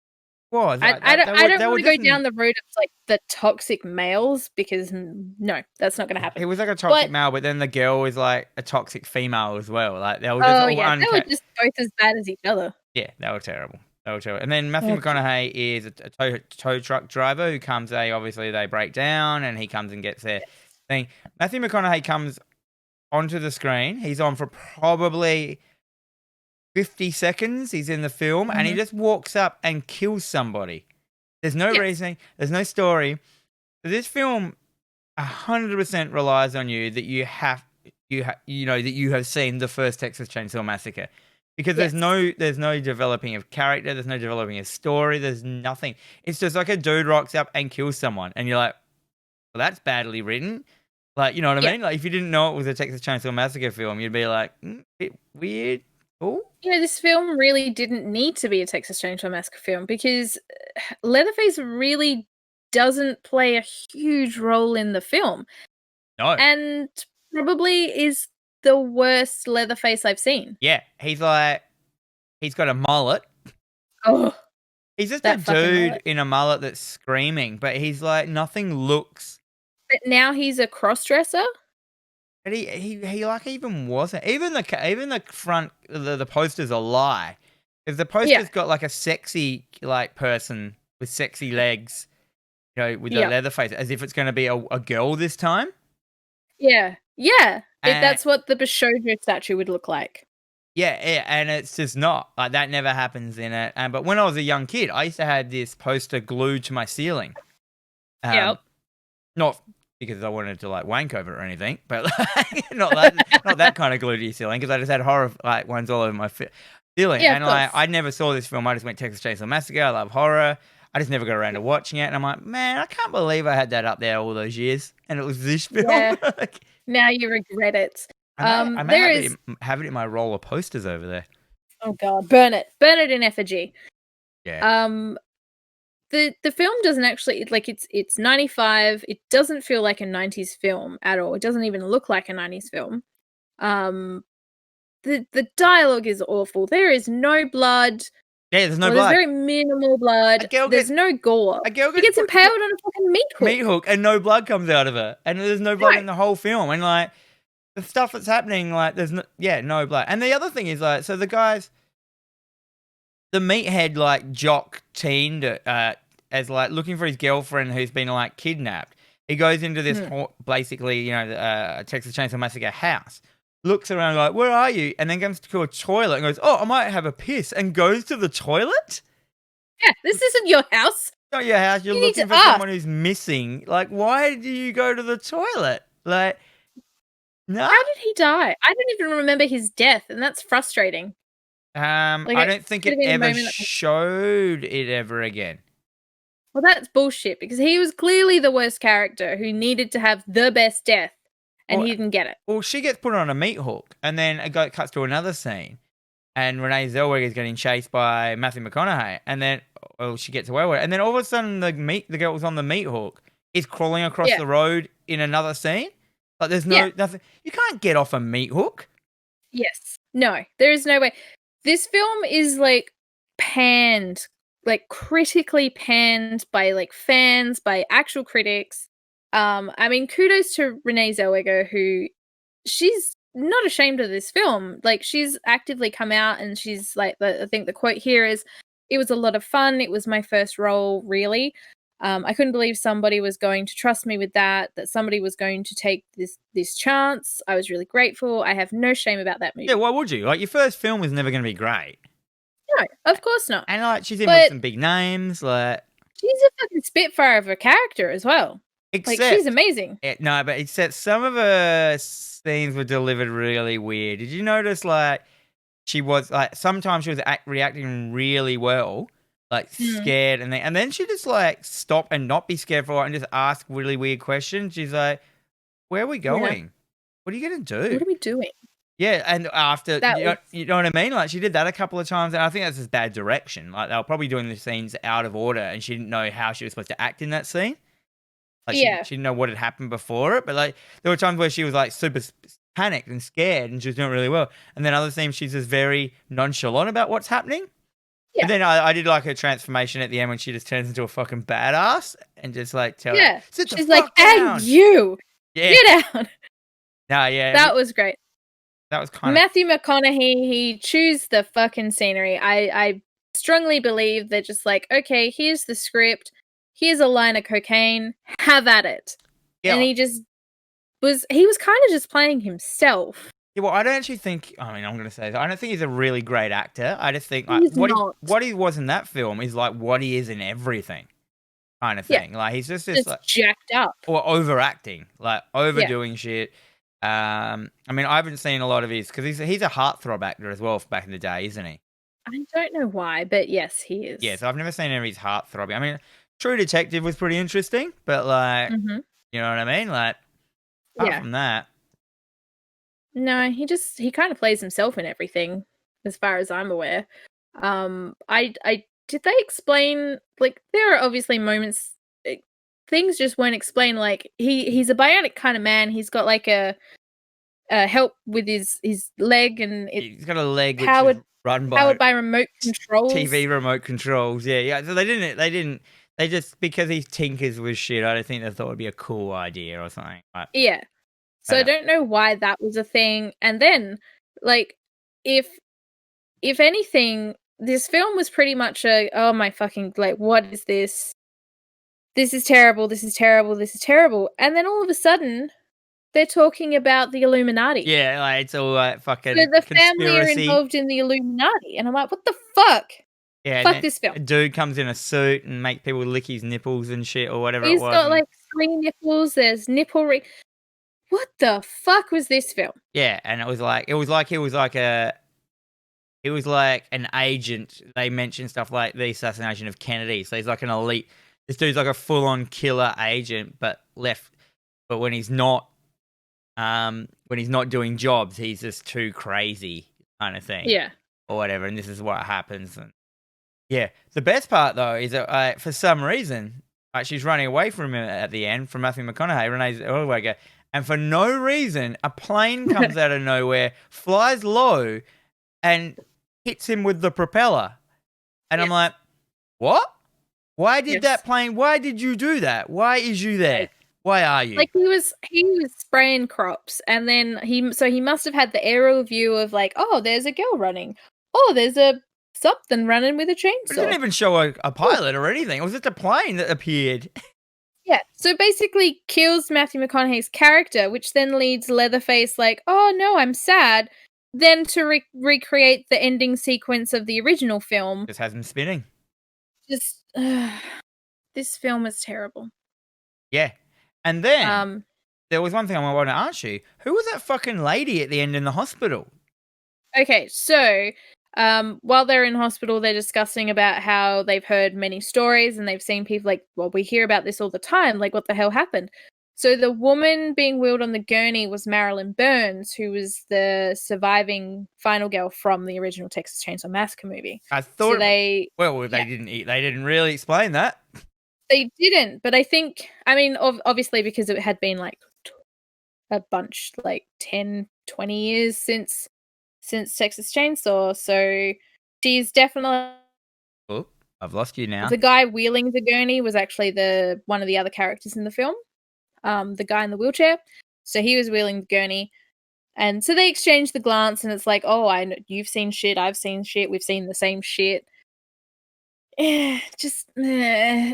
Was I don't want to go down the road of like the toxic males, because no, that's not going to happen. He was like a toxic male, but then the girl was like a toxic female as well. Like they were just they were just both as bad as each other. Yeah, they were terrible. And then Matthew McConaughey is a tow truck driver who comes. Obviously they break down, and he comes and gets their thing. Matthew McConaughey comes onto the screen. He's on for probably 50 seconds. He's in the film, and he just walks up and kills somebody. There's no reasoning. There's no story. So this film 100% relies on you that you have seen the first Texas Chainsaw Massacre, because there's no developing of character, there's no developing of story, there's nothing. It's just like a dude rocks up and kills someone, and you're like, well, that's badly written. Like, you know what I mean? Like, if you didn't know it was a Texas Chainsaw Massacre film, you'd be like, bit weird. Oh, this film really didn't need to be a Texas Chainsaw Massacre film because Leatherface really doesn't play a huge role in the film. No. And probably is the worst Leatherface I've seen. Yeah, he's got a mullet. Oh, he's just a dude in a mullet that's screaming, but he's like, nothing looks. But now he's a cross-dresser? But he like even wasn't. Even the front, the poster's a lie. Because the poster's got like a sexy like person with sexy legs, you know, with the Leatherface, as if it's going to be a girl this time. Yeah. That's what the Bishojo statue would look like. Yeah, and it's just not. Like, that never happens in it. But when I was a young kid, I used to have this poster glued to my ceiling. Not because I wanted to like wank over it or anything, but like, not that kind of glue to your ceiling, because I just had horror like ones all over my ceiling. Yeah, and like, I never saw this film. I just went Texas Chainsaw Massacre. I love horror. I just never got around to watching it. And I'm like, man, I can't believe I had that up there all those years. And it was this film. Yeah. Now you regret it. I may have it in my roll of posters over there. Oh God, burn it in effigy. Yeah. The film doesn't actually, like, it's 95. It doesn't feel like a 90s film at all. It doesn't even look like a 90s film. The dialogue is awful. There is no blood. Yeah, there's no blood. There's very minimal blood. There's no gore. He gets impaled on a fucking meat hook. Meat hook, and no blood comes out of it. And there's no blood in the whole film. And like, the stuff that's happening, like, there's no blood. And the other thing is, like, so the meathead, like, jock teen as like looking for his girlfriend who's been like kidnapped. He goes into this basically, you know, Texas Chainsaw Massacre house, looks around like, where are you? And then comes to a toilet and goes, oh, I might have a piss, and goes to the toilet. Yeah, this isn't your house. Not your house. You're looking for someone who's missing. Like, why do you go to the toilet? Like, no. How did he die? I don't even remember his death, and that's frustrating. I don't think it ever showed it ever again. Well, that's bullshit, because he was clearly the worst character who needed to have the best death, and he didn't get it. Well, she gets put on a meat hook, and then it cuts to another scene, and Renee Zellweger is getting chased by Matthew McConaughey, and then she gets away with it, and then all of a sudden the girl who's on the meat hook is crawling across the road in another scene. Like, there's nothing. You can't get off a meat hook. Yes. No, there is no way. This film is like panned, like critically panned by like fans, by actual critics. I mean, kudos to Renee Zellweger, who she's not ashamed of this film. Like, she's actively come out and she's like, I think the quote here is, "It was a lot of fun. It was my first role, really. I couldn't believe somebody was going to trust me with that somebody was going to take this chance. I was really grateful. I have no shame about that movie." Yeah, why would you? Like, your first film was never going to be great. No, of course not. And like, she's in with some big names. Like, she's a fucking spitfire of a character as well. Like, she's amazing. No, but except some of her scenes were delivered really weird. Did you notice, like, she was like, sometimes she was reacting really well, like scared, and then she just like stop and not be scared for a while and just ask really weird questions. She's like, "Where are we going? Yeah. What are you gonna do? What are we doing?" Yeah, and after you know what I mean? Like, she did that a couple of times, and I think that's just bad direction. Like, they were probably doing the scenes out of order, and she didn't know how she was supposed to act in that scene. Like, she didn't know what had happened before it. But like, there were times where she was like super panicked and scared, and she was doing really well. And then other scenes, she's just very nonchalant about what's happening. Yeah. And then I did like her transformation at the end when she just turns into a fucking badass and just like tells her, "Sit the she's fuck like, down." "And you, get out." No, yeah, that was great. That was kind Matthew McConaughey. He chews the fucking scenery. I strongly believe that, just like, okay, here's the script. Here's a line of cocaine. Have at it. Yeah. And he was kind of just playing himself. Yeah, well, I don't actually think. I mean, I'm going to say this. I don't think he's a really great actor. I just think like, what he was in that film is like what he is in everything, kind of thing. Like, he's just like, jacked up or overacting, like overdoing shit. I mean, I haven't seen a lot of his because he's a heartthrob actor as well back in the day, isn't he? I don't know why, but yes, he is. Yeah, so I've never seen any of his heartthrobbing. I mean, True Detective was pretty interesting, but like, you know what I mean? Like, apart Yeah. from that, No, he kind of plays himself in everything, as far as I'm aware. I did they explain, like, there are obviously moments, things just weren't explained. Like, he's a bionic kind of man. He's got like a help with his leg, and it's he's got a leg which powered is run powered by by remote controls. TV remote controls. Yeah, yeah. So they just because he tinkers with shit. I don't think they thought it'd be a cool idea or something. Like, Yeah. So I don't know why that was a thing. And then, like, if anything, this film was pretty much a, oh my fucking, like, what is this? This is terrible, this is terrible, this is terrible. And then all of a sudden, they're talking about the Illuminati. yeah, like it's all like fucking So the family are conspiracy. involved in the Illuminati. And I'm like, what the fuck? Yeah, Fuck this film. A dude comes in a suit and make people lick his nipples and shit or whatever He's it was. got like 3 nipples, there's nipple what the fuck was this film? Yeah, and it was like he was like an agent. They mentioned stuff like the assassination of Kennedy. So he's like an elite. This dude's like a full-on killer agent, but when he's not doing jobs, he's just too crazy kind of thing. Yeah. Or whatever. And this is what happens. And yeah, the best part though is that for some reason, she's running away from him at the end from Matthew McConaughey, Renee Zellweger, and for no reason, a plane comes out of nowhere, flies low, and hits him with the propeller. And I'm like, what? Why did that plane? Why did you do that? Why is you there? Why are you? Like, he was spraying crops, and then he must have had the aerial view of like, oh, there's a girl running. Oh, there's something running with a chainsaw. It didn't even show a pilot or anything. It was just a plane that appeared. Yeah, so basically kills Matthew McConaughey's character, which then leads Leatherface like, oh no, I'm sad, then to recreate the ending sequence of the original film. Just has him spinning. Just, this film is terrible. Yeah. And then, there was one thing I wanted to ask you. Who was that fucking lady at the end in the hospital? Okay, so, while they're in hospital, they're discussing about how they've heard many stories and they've seen people like, well, we hear about this all the time. Like, what the hell happened? So the woman being wheeled on the gurney was Marilyn Burns, who was the surviving final girl from the original Texas Chainsaw Massacre movie. I thought so they didn't really explain that. They didn't, but I think, I mean, obviously because it had been like a bunch, like 10, 20 years since Texas Chainsaw, so she's definitely. Oh, I've lost you now. The guy wheeling the gurney was actually one of the other characters in the film. The guy in the wheelchair. So he was wheeling the gurney. And so they exchanged the glance, and it's like, oh, I know you've seen shit, I've seen shit, we've seen the same shit. Just yeah,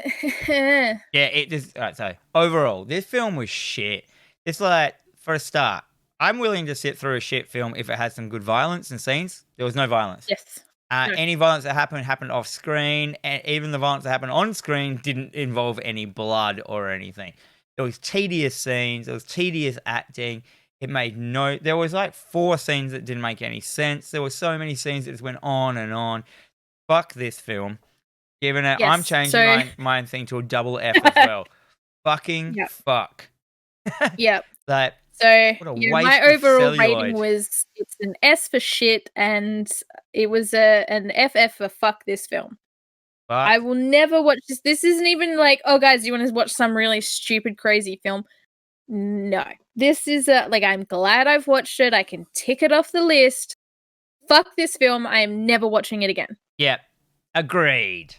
it just so overall, this film was shit. It's like, for a start, I'm willing to sit through a shit film if it has some good violence and scenes. There was no violence. Yes. No. Any violence that happened off screen, and even the violence that happened on screen didn't involve any blood or anything. There was tedious scenes. There was tedious acting. There was like 4 scenes that didn't make any sense. There were so many scenes that just went on and on. Fuck this film. Given it, yes, I'm changing my thing to a double F as well. Fucking fuck. Yep. Like, so my overall rating was, it's an S for shit, and it was an FF for fuck this film. Fuck. I will never watch this. This isn't even like, oh guys, do you want to watch some really stupid, crazy film? No. This is I'm glad I've watched it. I can tick it off the list. Fuck this film. I am never watching it again. Yep. Agreed.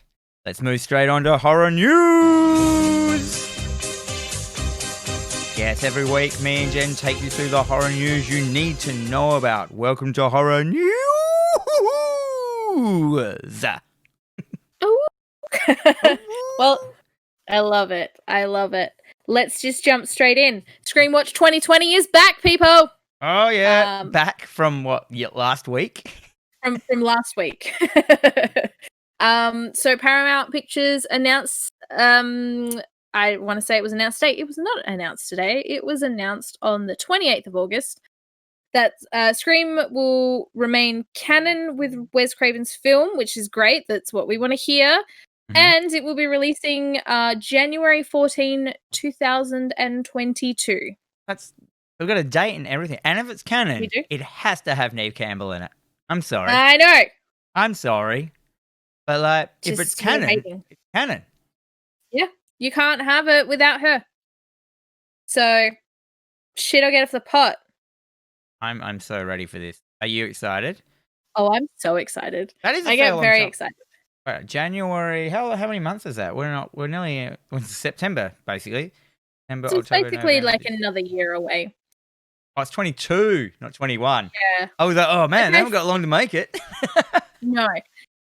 Let's move straight on to horror news. Yes, every week me and Jen take you through the horror news you need to know about. Welcome to horror news. Well, I love it. I love it. Let's just jump straight in. Screenwatch 2020 is back, people. Oh yeah, back from what? Last week. From last week. So Paramount Pictures announced, I I want to say it was announced today. It was not announced today. It was announced on the 28th of August that Scream will remain canon with Wes Craven's film, which is great. That's what we want to hear. Mhm. And it will be releasing January 14, 2022. We've got a date and everything. And if it's canon, We do. it has to have Neve Campbell in it. I'm sorry. I know. I'm sorry. But like, if Just it's canon, hating. it's canon. Yeah. You can't have it without her. So, shit, I'll get off the pot. I'm so ready for this. Are you excited? Oh, I'm so excited. That is a I fair get long very time. excited. Right, January. How many months is that? We're nearly September basically. September, So it's October, basically November, like another year away. Oh, it's 22, not 21. Yeah. I was like, oh man, Okay. they haven't got long to make it. No.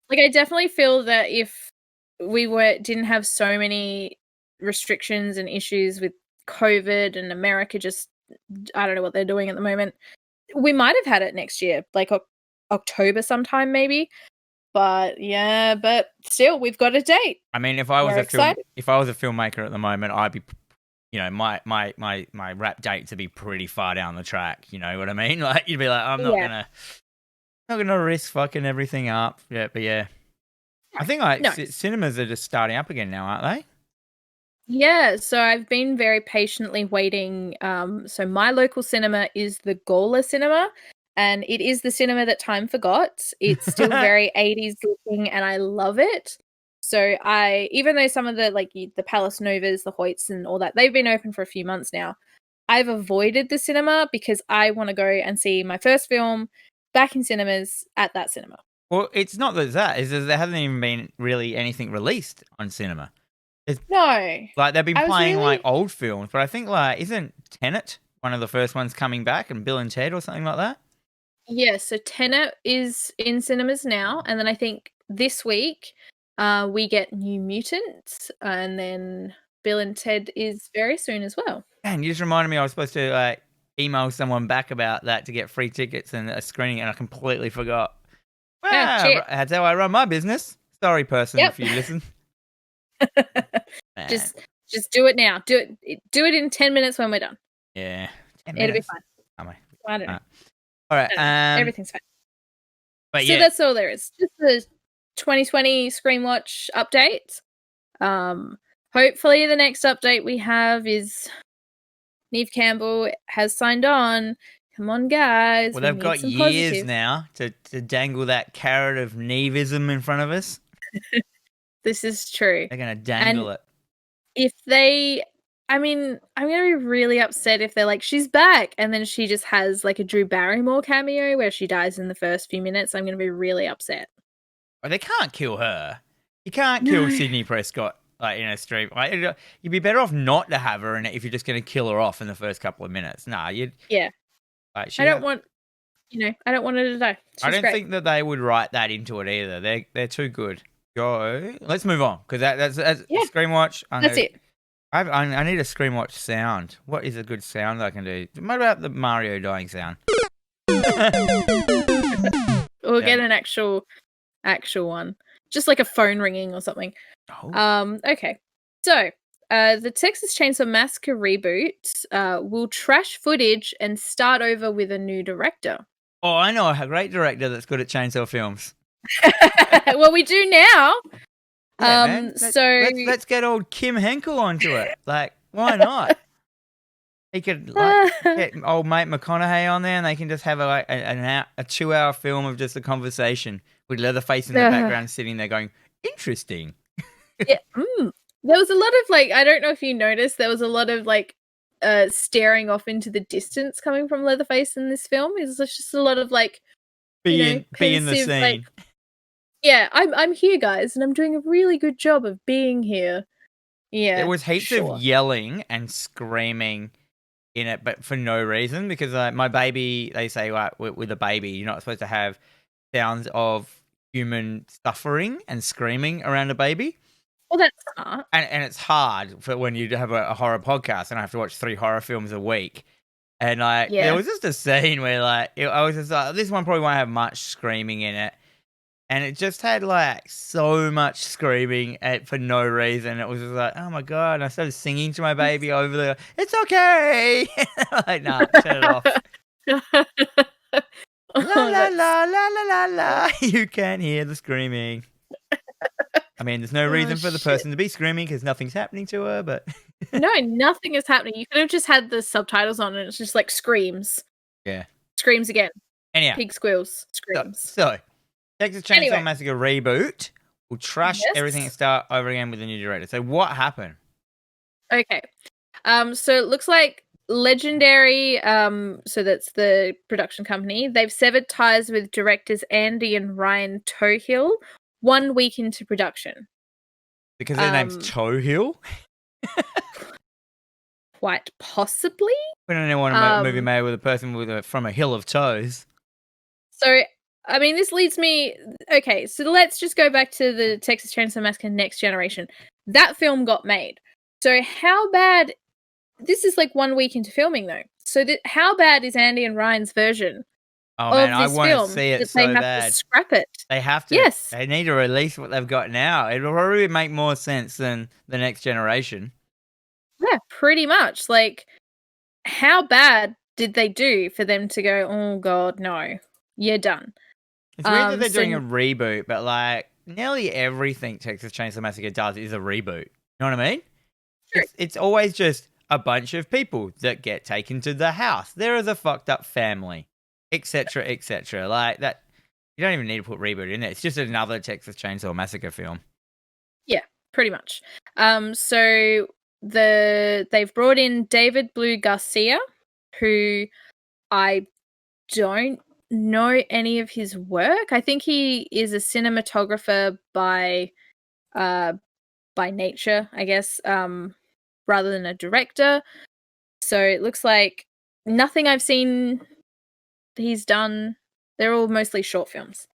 Like, I definitely feel that if we didn't have so many restrictions and issues with COVID and America just, I don't know what they're doing at the moment, we might have had it next year, like October sometime maybe. But yeah, but still, we've got a date. I mean, if I was We're excited. if I was a filmmaker at the moment, I'd be, my rap date to be pretty far down the track. You know what I mean? Like, you'd be like, I'm not gonna risk fucking everything up. Yeah, but yeah, I think cinemas are just starting up again now, aren't they? Yeah, so I've been very patiently waiting. So my local cinema is the Gawler Cinema, and it is the cinema that time forgot. It's still very 80s looking, and I love it. So even though some of the Palace Novas, the Hoyts, and all that, they've been open for a few months now, I've avoided the cinema because I want to go and see my first film back in cinemas at that cinema. Well, it's not that. Is there hasn't even been really anything released on cinema. No. Like, they've been playing like old films, but I think isn't Tenet one of the first ones coming back, and Bill and Ted or something like that? Yeah, so Tenet is in cinemas now, and then I think this week we get New Mutants, and then Bill and Ted is very soon as well. Man, you just reminded me I was supposed to email someone back about that to get free tickets and a screening, and I completely forgot. Well, that's how I run my business. Sorry, person, if you listen. Just do it now. Do it in 10 minutes when we're done. Yeah, 10 minutes. It'll be fine. I don't know. All right. Everything's fine. But so that's all there is. Just the 2020 Scream Watch update. Hopefully the next update we have is Neve Campbell has signed on. Come on, guys. Well, they've got years now to dangle that carrot of Nevism in front of us. This is true. They're going to dangle it. If they... I mean, I'm going to be really upset if they're like, she's back, and then she just has like a Drew Barrymore cameo where she dies in the first few minutes. I'm going to be really upset. Well, they can't kill her. You can't kill Sydney Prescott in a stream. You'd be better off not to have her in it if you're just going to kill her off in the first couple of minutes. Nah, you'd... Yeah. I don't want her to die. I don't think that they would write that into it either. They're too good. Go. Let's move on, because that's Scream Watch. That's it. I need a Scream Watch sound. What is a good sound I can do? What about the Mario dying sound? We'll get an actual one. Just like a phone ringing or something. Oh. Okay. So, the Texas Chainsaw Massacre reboot will trash footage and start over with a new director. Oh, I know a great director that's good at chainsaw films. Well, we do now. Yeah, so let's get old Kim Henkel onto it. Like, why not? He could get old mate McConaughey on there, and they can just have a 2-hour film of just a conversation with Leatherface in the background, sitting there going, "Interesting." Yeah, there was a lot of I don't know if you noticed, there was a lot of staring off into the distance coming from Leatherface in this film. It's just a lot of be in the scene. Yeah, I'm here, guys, and I'm doing a really good job of being here. Yeah, there was heaps of yelling and screaming in it, but for no reason, because my baby, they say with a baby, you're not supposed to have sounds of human suffering and screaming around a baby. Well, that's smart. And it's hard for when you have a horror podcast and I have to watch 3 horror films a week. And there was just a scene where I was just like, this one probably won't have much screaming in it. and it just had like so much screaming for no reason. It was just like, oh my god! And I started singing to my baby over the. It's okay. Like, nah, turn it off. La la la la la la la. You can't hear the screaming. I mean, there's no reason for the person to be screaming because nothing's happening to her, but no, nothing is happening. You could have just had the subtitles on and it's just like screams. Yeah. Screams again. Anyhow. Pig squeals. Screams. So Texas Chainsaw Massacre Reboot will trash everything and start over again with a new director. So what happened? Okay. So it looks like Legendary, so that's the production company, they've severed ties with directors Andy and Ryan Tohill 1 week into production. Because their name's Tohill? Quite possibly. We don't want to make a movie made with a person from a hill of toes. So, I mean, this leads me... Okay, so let's just go back to the Texas Chainsaw Massacre Next Generation. That film got made. So how bad... This is like 1 week into filming, though. So how bad is Andy and Ryan's version? Oh man, I want to see it so bad. They have to scrap it. They have to. Yes. They need to release what they've got now. It'll probably make more sense than the Next Generation. Yeah, pretty much. Like, how bad did they do for them to go, oh god, no, you're done? It's weird that they're doing a reboot, but like nearly everything Texas Chainsaw Massacre does is a reboot. You know what I mean? Sure. It's always just a bunch of people that get taken to the house. There is a fucked up family, etc., etc. Like that. You don't even need to put reboot in there. It's just another Texas Chainsaw Massacre film. Yeah, pretty much. So they've brought in David Blue Garcia, who I don't know any of his work. I think he is a cinematographer by nature, I guess, rather than a director. So it looks like nothing I've seen he's done. They're all mostly short films.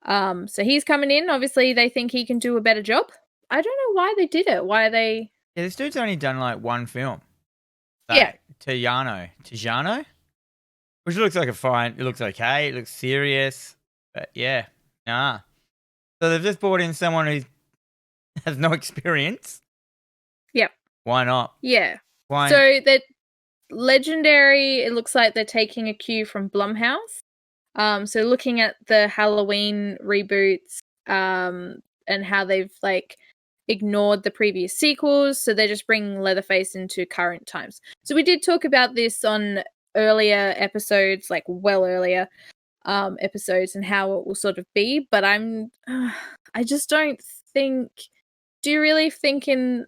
So he's coming in. Obviously, they think he can do a better job. I don't know why they did it. Why they... Yeah, this dude's only done like one film. Yeah. Tijano? Which looks like it looks okay, it looks serious. But yeah, nah. So they've just brought in someone who has no experience. Yep. Why not? Yeah. Why? So that Legendary, it looks like they're taking a cue from Blumhouse. So looking at the Halloween reboots, and how they've like ignored the previous sequels, so they're just bringing Leatherface into current times. So we did talk about this on earlier episodes, like well earlier episodes, and how it will sort of be, but I just don't think... Do you really think in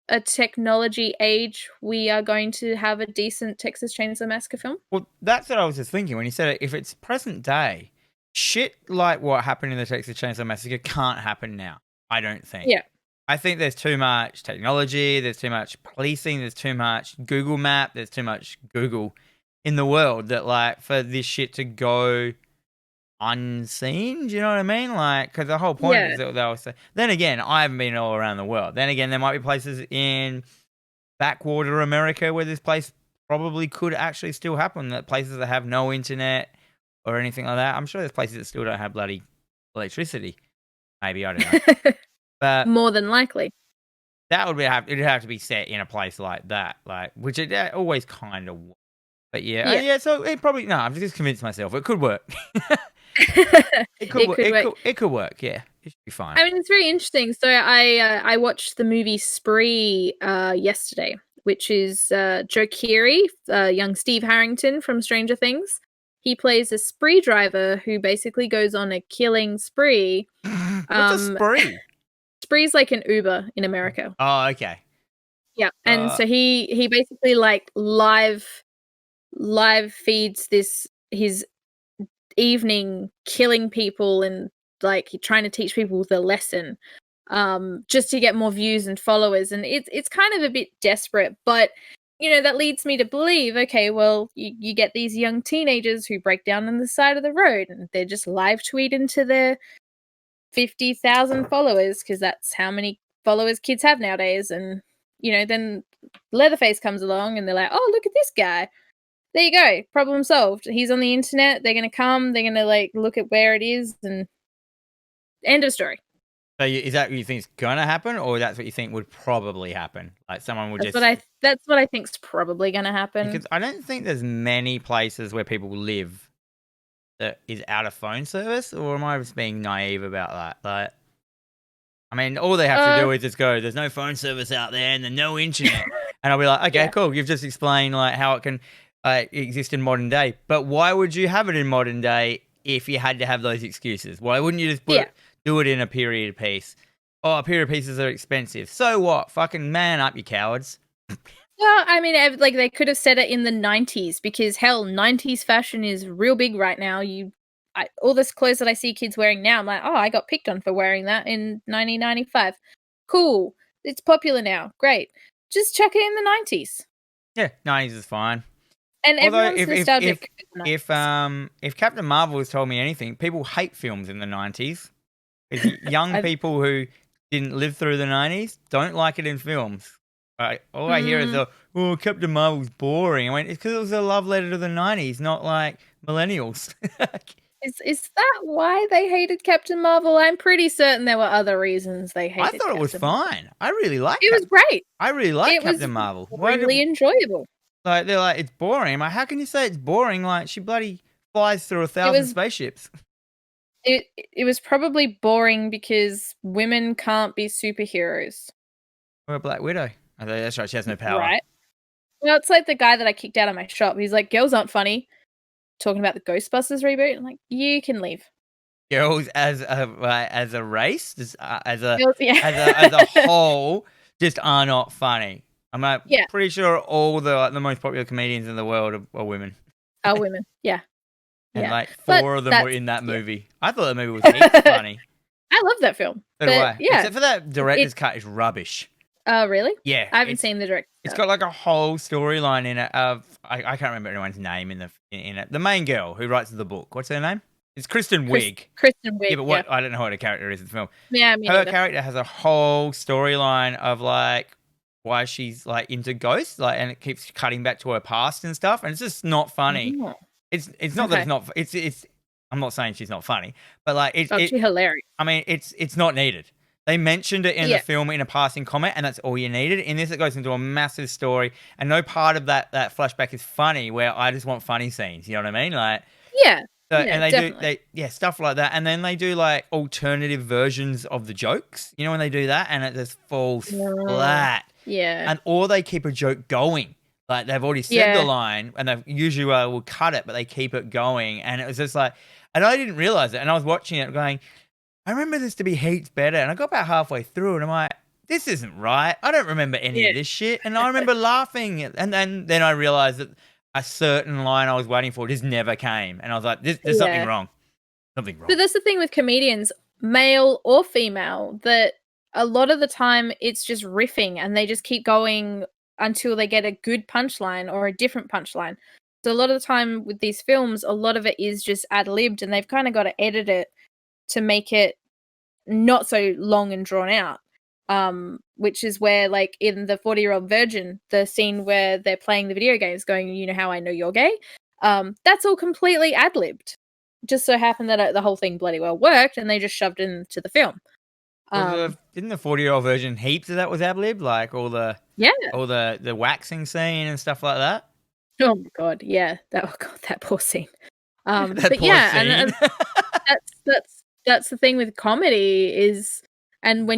a technology age we are going to have a decent Texas Chainsaw Massacre film? Well, that's what I was just thinking when you said it. If it's present day, shit like what happened in the Texas Chainsaw Massacre can't happen now. I don't think. Yeah. I think there's too much technology, there's too much policing, there's too much Google Map, there's too much Google in the world that, like, for this shit to go unseen, do you know what I mean? Like, because the whole point is that they'll say... Then again, I haven't been all around the world. Then again, there might be places in backwater America where this place probably could actually still happen, that places that have no internet or anything like that. I'm sure there's places that still don't have bloody electricity. Maybe, I don't know. But more than likely. That it'd have to be set in a place like that, like, which it always kind of... But yeah, so it probably... No, I've just convinced myself. It could work. It could work, yeah. It should be fine. I mean, it's very interesting. So I watched the movie Spree yesterday, which is Joe Keery, young Steve Harrington from Stranger Things. He plays a spree driver who basically goes on a killing spree. What's a spree? Spree's like an Uber in America. Oh, okay. Yeah, and so he basically like live feeds his evening killing people and like trying to teach people the lesson, just to get more views and followers, and it's kind of a bit desperate, but you know, that leads me to believe, okay, well, you get these young teenagers who break down on the side of the road and they're just live tweeting to their 50,000 followers, because that's how many followers kids have nowadays, and you know, then Leatherface comes along and they're like, oh, look at this guy. There you go. Problem solved. He's on the internet. They're going to come. They're going to like look at where it is, and End of story. So is that what you think is gonna happen, or that's what you think would probably happen? Like someone would That's just. That's what I think's probably going to happen. Because I don't think there's many places where people live that is out of phone service, or am I just being naive about that? Like, I mean, all they have to do is just go, there's no phone service out there and there's no internet. And I'll be like, okay, cool. You've just explained like how it can exist in modern day. But why would you have it in modern day if you had to have those excuses? Why wouldn't you just do it in a period piece? Oh, period pieces are expensive. So what? Fucking man up, you cowards. Well, I mean, like they could have said it in the 90s because hell, 90s fashion is real big right now. All this clothes that I see kids wearing now, I'm like, oh, I got picked on for wearing that in 1995. Cool. It's popular now. Great. Just chuck it in the 90s. Yeah, 90s is fine. And everyone's nostalgic. If Captain Marvel has told me anything, people hate films in the 90s. Young people who didn't live through the 90s don't like it in films. All I hear is, Captain Marvel's boring. I went, it's because it was a love letter to the 90s, not like millennials. Is that why they hated Captain Marvel? I'm pretty certain there were other reasons they hated it. I thought it was fine. I really liked it. It was great. I really liked Captain Marvel. Really enjoyable. Like, they're like, it's boring. I'm like, how can you say it's boring? Like, she bloody flies through 1,000 spaceships. It was probably boring because women can't be superheroes. Or a Black Widow. I thought, that's right, she has no power. Right. Well, it's like the guy that I kicked out of my shop. He's like, girls aren't funny. Talking about the Ghostbusters reboot. I'm like, you can leave. Girls as a race, just, as a whole, just are not funny. I'm like, pretty sure all the most popular comedians in the world are women. Are women, yeah. And like 4 of them were in that movie. I thought that movie was heaps funny. I love that film. So do I. Yeah. Except for that director's cut is rubbish. Oh, really? Yeah. I haven't seen the director's cut. It's got like a whole storyline in it of I can't remember anyone's name in it. The main girl who writes the book. What's her name? It's Kristen Wiig. Kristen Wiig. Yeah, but I don't know what her character is in the film. Yeah, her character has a whole storyline of like why she's like into ghosts, like, and it keeps cutting back to her past and stuff, and it's just not funny. Oh. It's not that it's not. It's. I'm not saying she's not funny, but like it's she's hilarious. I mean, it's not needed. They mentioned it in the film in a passing comment, and that's all you needed. In this, it goes into a massive story, and no part of that flashback is funny. Where I just want funny scenes. You know what I mean? Like So, and they stuff like that, and then they do like alternative versions of the jokes. You know when they do that, and it just falls flat. Yeah. Or they keep a joke going. Like they've already said the line, and they usually will cut it, but they keep it going. And it was just like, and I didn't realize it. And I was watching it going, I remember this to be heaps better. And I got about halfway through, and I'm like, this isn't right. I don't remember any of this shit. And I remember laughing. And then I realized that a certain line I was waiting for just never came. And I was like, there's something wrong. Something wrong. But that's the thing with comedians, male or female, that a lot of the time it's just riffing and they just keep going until they get a good punchline or a different punchline. So a lot of the time with these films, a lot of it is just ad-libbed, and they've kind of got to edit it to make it not so long and drawn out. Which is where, like, in the 40-Year-Old Virgin, the scene where they're playing the video games going, you know how I know you're gay? That's all completely ad-libbed. Just so happened that the whole thing bloody well worked, and they just shoved it into the film. Didn't the 40-Year-Old Virgin heaps of that was ad-libbed? Like all the waxing scene and stuff like that? Oh my god, yeah. That poor scene. That poor scene. And that's the thing with comedy is, and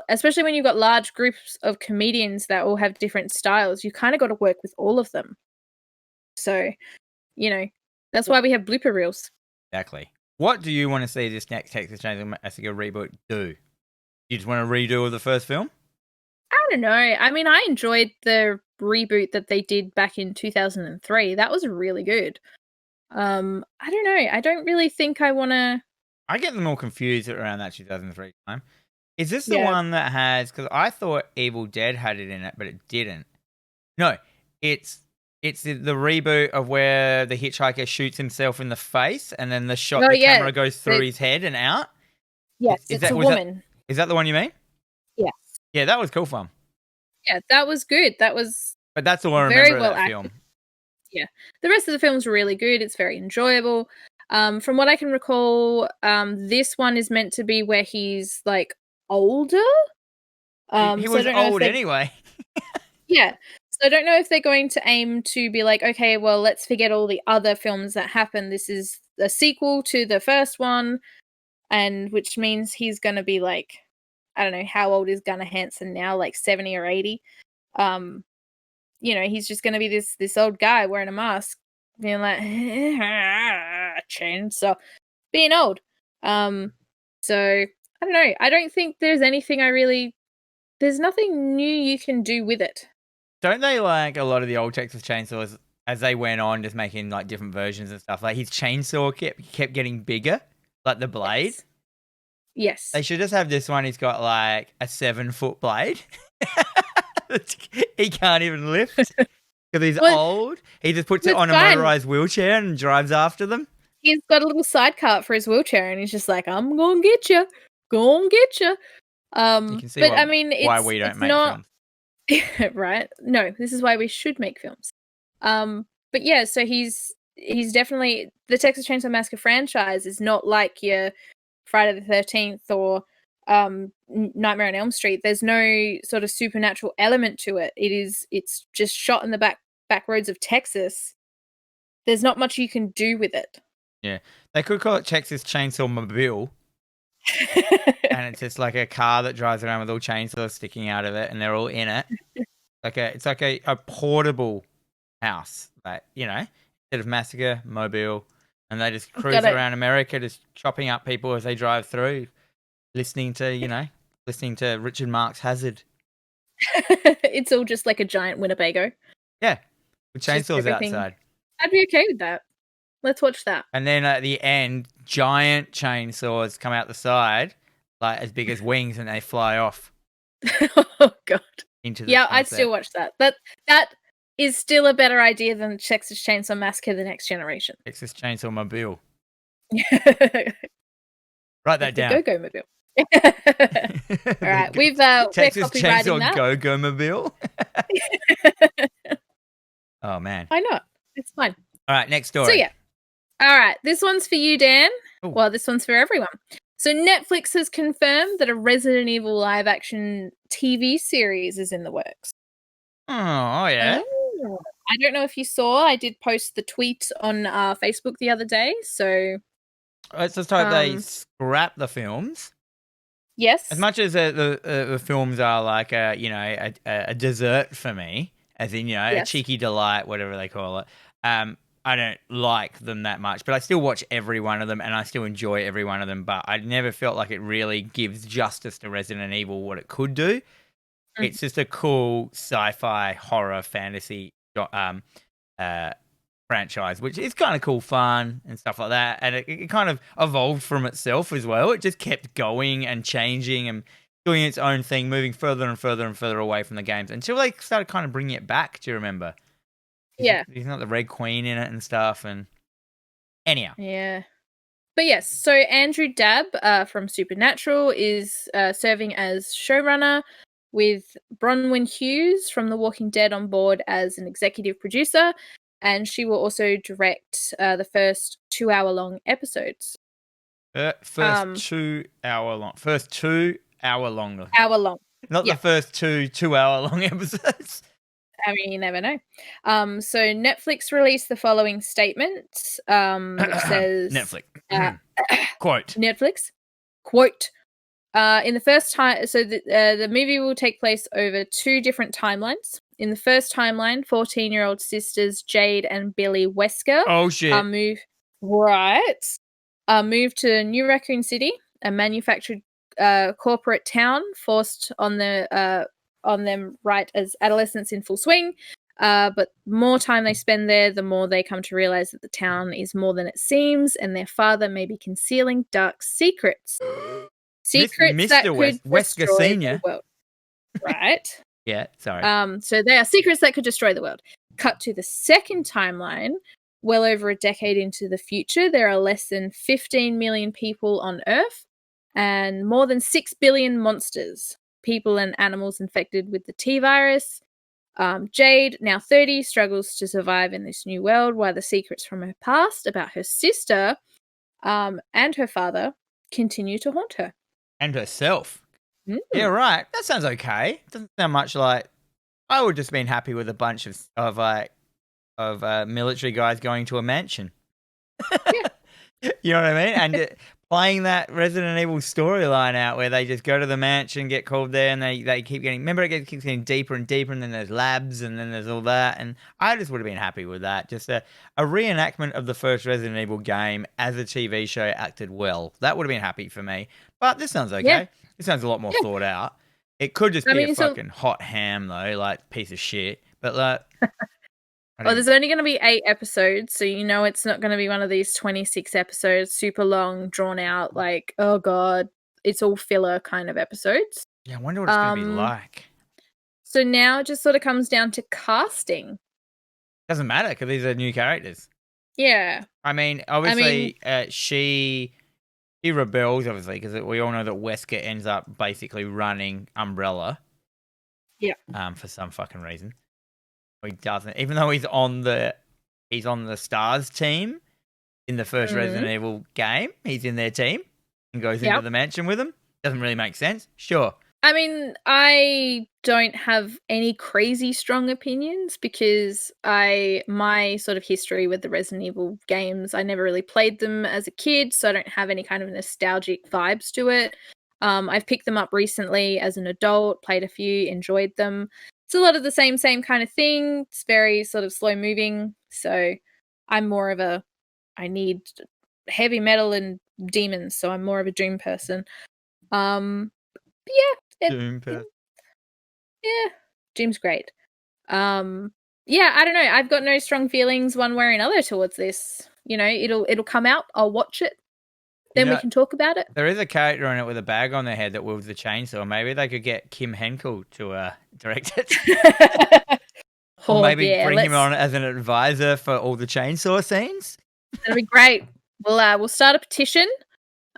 especially when you've got large groups of comedians that all have different styles, you kind of got to work with all of them. So, that's why we have blooper reels. Exactly. What do you want to see this next Texas Chainsaw Massacre reboot do? You just want a redo of the first film? I don't know. I mean, I enjoyed the reboot that they did back in 2003. That was really good. I don't know. I don't really think I want to... I get them all confused around that 2003 time. Is this the one that has... Because I thought Evil Dead had it in it, but it didn't. No, it's the reboot of where the hitchhiker shoots himself in the face, and then the camera goes through his head and out. Yes, it's a woman. Is that the one you mean? Yes. Yeah, that was cool fun. Yeah, that was good. But that's all I remember of that film. Yeah. The rest of the film's really good. It's very enjoyable. From what I can recall, this one is meant to be where he's like older. He was old anyway. Yeah. So I don't know if they're going to aim to be like, okay, well, let's forget all the other films that happened. This is a sequel to the first one, and which means he's going to be like, I don't know, how old is Gunnar Hansen now? Like 70 or 80. He's just going to be this old guy wearing a mask, being like, chainsaw, being old. So I don't know. I don't think there's anything there's nothing new you can do with it. Don't they like a lot of the old Texas Chainsaws as they went on, just making like different versions and stuff? Like his chainsaw kept getting bigger, like the blade. Yes. They should just have this one. He's got like a 7-foot blade. He can't even lift because he's old. He just puts it on a motorized wheelchair and drives after them. He's got a little sidecar for his wheelchair, and he's just like, "I'm gonna get you, gonna get you." You can see why we don't make films. Right? No, this is why we should make films. But yeah, so he's definitely, the Texas Chainsaw Massacre franchise is not like your Friday the 13th or Nightmare on Elm Street. There's no sort of supernatural element to it. It's just shot in the back roads of Texas. There's not much you can do with it. Yeah, they could call it Texas Chainsaw Mobile. And it's just like a car that drives around with all chainsaws sticking out of it, and they're all in it. It's like a portable house, like, instead of Massacre Mobile, and they just cruise around America, just chopping up people as they drive through, listening to Richard Marx Hazard. It's all just like a giant Winnebago. Yeah, with chainsaws outside. I'd be okay with that. Let's watch that. And then at the end, giant chainsaws come out the side, like as big as wings, and they fly off. Oh God! Into the sunset. I'd still watch that. That is still a better idea than Texas Chainsaw Massacre: The Next Generation. Texas Chainsaw Mobile. Write that down. Go Mobile. All right, we've Texas Chainsaw Go Mobile. Oh man, why not? It's fine. All right, next story. So yeah. All right, this one's for you, Dan. Ooh. Well, this one's for everyone. So Netflix has confirmed that a Resident Evil live-action TV series is in the works. Oh, yeah. Oh. I don't know if you saw, I did post the tweet on Facebook the other day, so... Let's just hope they scrap the films. Yes. As much as the films are like a dessert for me, as in, a cheeky delight, whatever they call it, I don't like them that much, but I still watch every one of them, and I still enjoy every one of them, but I never felt like it really gives justice to Resident Evil what it could do. It's just a cool sci-fi, horror, fantasy franchise, which is kind of cool fun and stuff like that, and it kind of evolved from itself as well. It just kept going and changing and doing its own thing, moving further and further and further away from the games, until they started kind of bringing it back, do you remember? Yeah. He's not the Red Queen in it and stuff. And anyhow. Yeah. But yes, so Andrew Dabb from Supernatural is serving as showrunner, with Bronwyn Hughes from The Walking Dead on board as an executive producer. And she will also direct the first 2-hour-long episodes. First 2 hour long. Hour long. Not the first 2-hour-long episodes. I mean, you never know. So Netflix released the following statement, which says... Netflix. Quote. Netflix. Quote. In the first time... So the movie will take place over 2 different timelines. In the first timeline, 14-year-old sisters Jade and Billy Wesker... Oh, shit. Moved to New Raccoon City, a manufactured corporate town forced on them right as adolescents in full swing. But more time they spend there, the more they come to realize that the town is more than it seems, and their father may be concealing dark secrets. Secrets that could Wesker destroy Senior. the world. Right? Yeah, sorry. So they are secrets that could destroy the world. Cut to the second timeline, well over a decade into the future, there are less than 15 million people on Earth and more than 6 billion monsters, people and animals infected with the T-virus. Jade, now 30, struggles to survive in this new world while the secrets from her past about her sister and her father continue to haunt her. And herself. Mm. Yeah, right. That sounds okay. Doesn't sound much like. I would just been happy with a bunch of military guys going to a mansion. Yeah. You know what I mean? And playing that Resident Evil storyline out where they just go to the mansion, get called there, and they keep getting. Remember, it keeps getting deeper and deeper, and then there's labs, and then there's all that. And I just would have been happy with that. Just a reenactment of the first Resident Evil game as a TV show acted well. That would have been happy for me. But this sounds okay. Yeah. This sounds a lot more thought out. It could just be a so- fucking hot ham though, like piece of shit. But like. Well, there's only going to be 8 episodes, so you know it's not going to be one of these 26 episodes, super long, drawn out, like, oh god, it's all filler kind of episodes. Yeah, I wonder what it's going to be like. So now it just sort of comes down to casting. Doesn't matter because these are new characters. Yeah. I mean, obviously, she rebels, obviously, because we all know that Wesker ends up basically running Umbrella. Yeah. For some fucking reason. He doesn't, even though he's on the Stars team in the first Resident Evil game. He's in their team and goes into the mansion with them. Doesn't really make sense. Sure. I mean, I don't have any crazy strong opinions because my sort of history with the Resident Evil games, I never really played them as a kid, so I don't have any kind of nostalgic vibes to it. I've picked them up recently as an adult, played a few, enjoyed them. It's a lot of the same kind of thing. It's very sort of slow moving. So I'm more of I need heavy metal and demons. So I'm more of a Doom person. Doom person. Yeah. Doom's great. I don't know. I've got no strong feelings one way or another towards this. You know, it'll come out. I'll watch it. Then we can talk about it. There is a character in it with a bag on their head that wields the chainsaw. Maybe they could get Kim Henkel to direct it. Or maybe bring him on as an advisor for all the chainsaw scenes. That'd be great. We'll start a petition.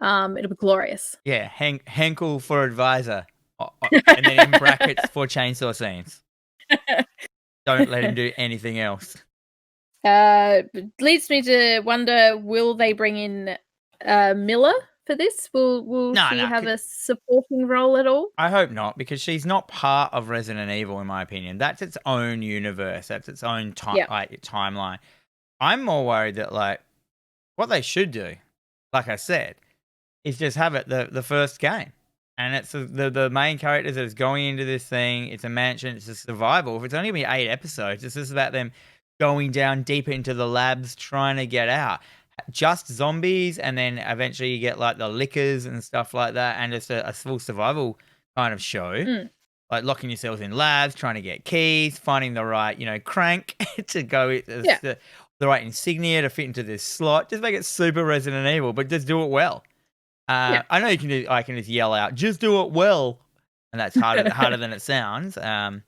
It'll be glorious. Yeah, Henkel for advisor. And then in brackets for chainsaw scenes. Don't let him do anything else. Leads me to wonder, will they bring in Miller for this? Will she have a supporting role at all? I hope not, because she's not part of Resident Evil, in my opinion. That's its own universe. That's its own timeline. I'm more worried that, like, what they should do, like I said, is just have it the first game. And it's the main characters that is going into this thing. It's a mansion. It's a survival. If it's only going to be 8 episodes, it's just about them going down deep into the labs trying to get out. Just zombies, and then eventually you get like the lickers and stuff like that, and it's a full survival kind of show. Like locking yourselves in labs, trying to get keys, finding the right, crank to go with the right insignia to fit into this slot. Just make it super Resident Evil, but just do it well. I know I can just yell out, just do it well, and that's harder than it sounds. But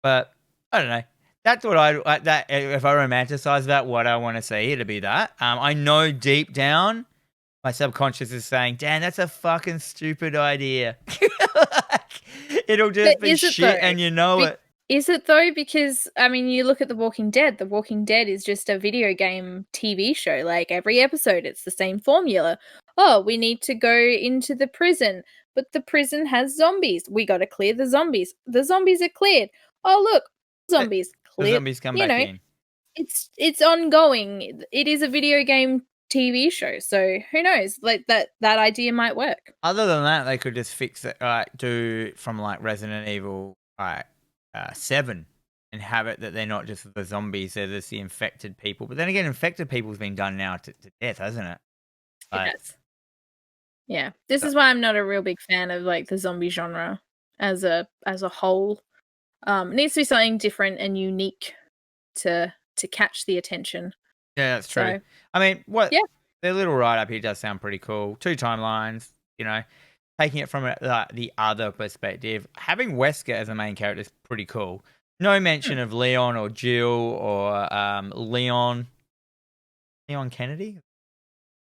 I don't know. That's what if I romanticize that, what I want to see, it'll be that. I know deep down, my subconscious is saying, Dan, that's a fucking stupid idea. It'll just be shit, and you know it. Is it though? Because, I mean, you look at The Walking Dead. The Walking Dead is just a video game TV show. Like, every episode, it's the same formula. Oh, we need to go into the prison, but the prison has zombies. We got to clear the zombies. The zombies are cleared. Oh, look, zombies. The zombies come back in. It's ongoing. It is a video game TV show, so who knows? Like that idea might work. Other than that, they could just fix it. Do from like Resident Evil 7 and have it that they're not just the zombies; they're just the infected people. But then again, infected people's been done now to death, hasn't it? Yes. Yeah, this is why I'm not a real big fan of like the zombie genre as a whole. It needs to be something different and unique to catch the attention. Yeah, that's true. So, I mean, their little write-up here does sound pretty cool. 2 timelines, taking it from the other perspective. Having Wesker as a main character is pretty cool. No mention of Leon or Jill or Leon Kennedy?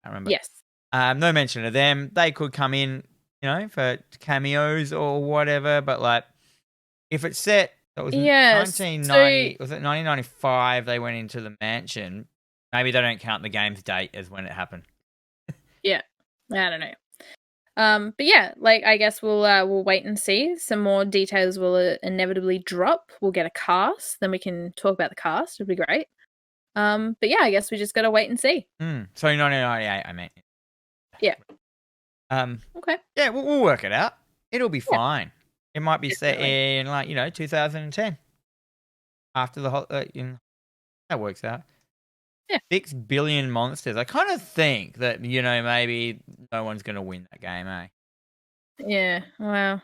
I remember. Yes. No mention of them. They could come in, for cameos or whatever, but like, if it's set, that was 1990, was it 1995 they went into the mansion, maybe they don't count the game's date as when it happened. Yeah. I don't know. But yeah, like I guess we'll wait and see. Some more details will inevitably drop. We'll get a cast, then we can talk about the cast. It'll be great. But yeah, I guess we just gotta wait and see. So 1998, I mean. Yeah. Okay. Yeah, we'll work it out. It'll be fine. It might be Definitely. set in 2010. After the whole, that works out. Yeah. 6 billion monsters. I kind of think that maybe no one's gonna win that game, eh? Yeah. Wow.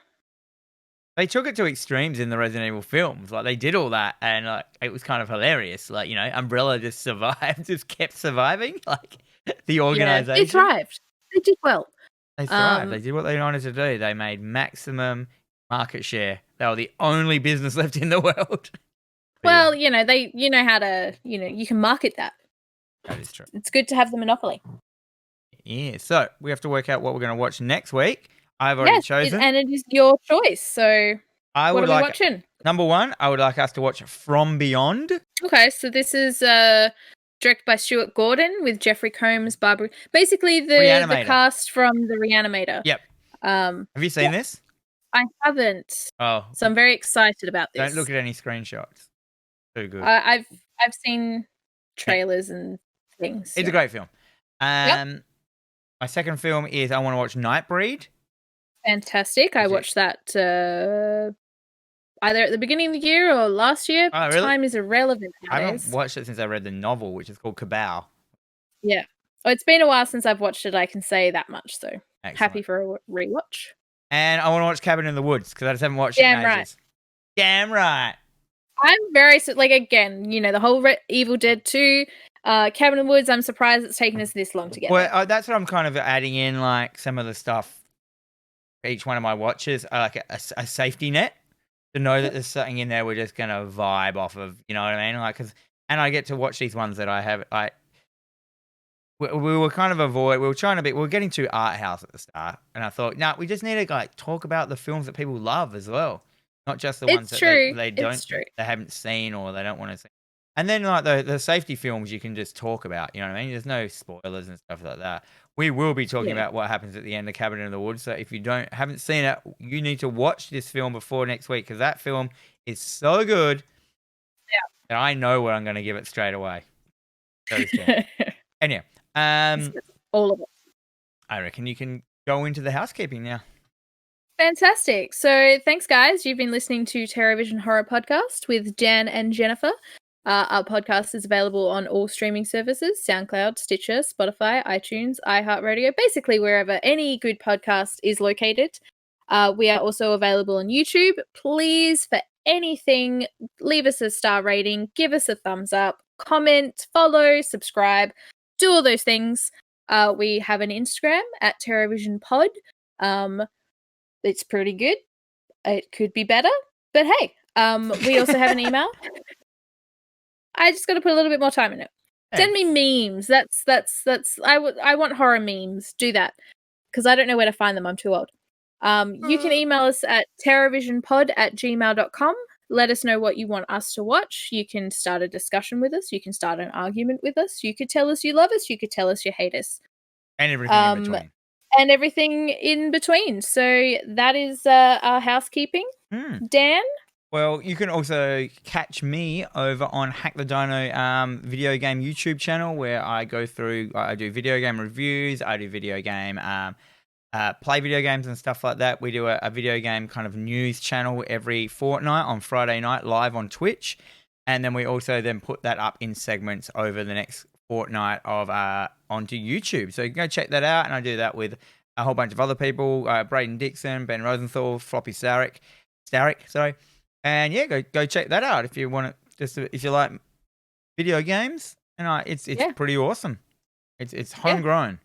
They took it to extremes in the Resident Evil films. Like they did all that, and like it was kind of hilarious. Like Umbrella just survived, just kept surviving. Like the organization, they thrived. They did well. They thrived. They did what they wanted to do. They made maximum market share. They were the only business left in the world. Well, you know how to you can market that. That is true. It's good to have the monopoly. Yeah. So we have to work out what we're going to watch next week. I've already chosen, and it is your choice. So what are we watching? Number 1, I would like us to watch From Beyond. Okay, so this is directed by Stuart Gordon with Jeffrey Combs, Barbara. Basically, the cast from The Reanimator. Yep. Have you seen this? I haven't. Oh, so I'm very excited about this. Don't look at any screenshots. Too good. I've seen trailers and things. It's a great film. My second film is I want to watch Nightbreed. Fantastic. I watched that either at the beginning of the year or last year. Oh, really? Time is irrelevant nowadays. I haven't watched it since I read the novel, which is called Cabal. Yeah. Oh, it's been a while since I've watched it, I can say that much, so Excellent. Happy for a rewatch. And I want to watch Cabin in the Woods, because I just haven't watched it in ages. Damn right. I'm very, again, the whole Evil Dead 2, Cabin in the Woods, I'm surprised it's taken us this long to get Well, that's what I'm kind of adding in, like, some of the stuff. Each one of my watches are like a safety net to know that there's something in there we're just going to vibe off of, you know what I mean? Like, and I get to watch these ones that I have, we were kind of we were getting too art house at the start. And I thought, no, we just need to like talk about the films that people love as well. Not just the ones that they haven't seen or they don't want to see. And then like the safety films you can just talk about, you know what I mean? There's no spoilers and stuff like that. We will be talking about what happens at the end of Cabin in the Woods. So if you haven't seen it, you need to watch this film before next week, because that film is so good that I know what I'm going to give it straight away. Anyway, all of it. I reckon you can go into the housekeeping now. Fantastic. So thanks, guys. You've been listening to TerrorVision Horror Podcast with Dan and Jennifer. Our podcast is available on all streaming services: SoundCloud, Stitcher, Spotify, iTunes, iHeartRadio, basically wherever any good podcast is located. We are also available on YouTube. Please, for anything, leave us a star rating, give us a thumbs up, comment, follow, subscribe, do all those things. We have an Instagram at TerrorVision Pod. It's pretty good. It could be better, but hey, we also have an email. I just got to put a little bit more time in it. Send me memes. That's. I want horror memes. Do that, because I don't know where to find them. I'm too old. You can email us at terrorvisionpod@gmail.com. Let us know what you want us to watch. You can start a discussion with us. You can start an argument with us. You could tell us you love us. You could tell us you hate us. And everything in between. And everything in between. So that is our housekeeping. Dan? Well, you can also catch me over on Hack the Dino video game YouTube channel, where I go through, I do video game reviews, I do video game, play video games and stuff like that. We do a video game kind of news channel every fortnight on Friday night live on Twitch. And then we also then put that up in segments over the next fortnight of onto YouTube. So you can go check that out. And I do that with a whole bunch of other people, Braden Dixon, Ben Rosenthal, Floppy Starrick, sorry. And yeah, go check that out if you want to. If you like video games, and it's pretty awesome. It's homegrown.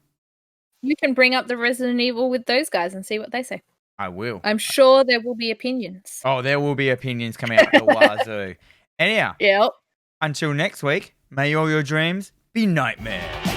You can bring up the Resident Evil with those guys and see what they say. I will. I'm sure there will be opinions. Oh, there will be opinions coming out the wazoo. Anyhow, until next week, may all your dreams be nightmares.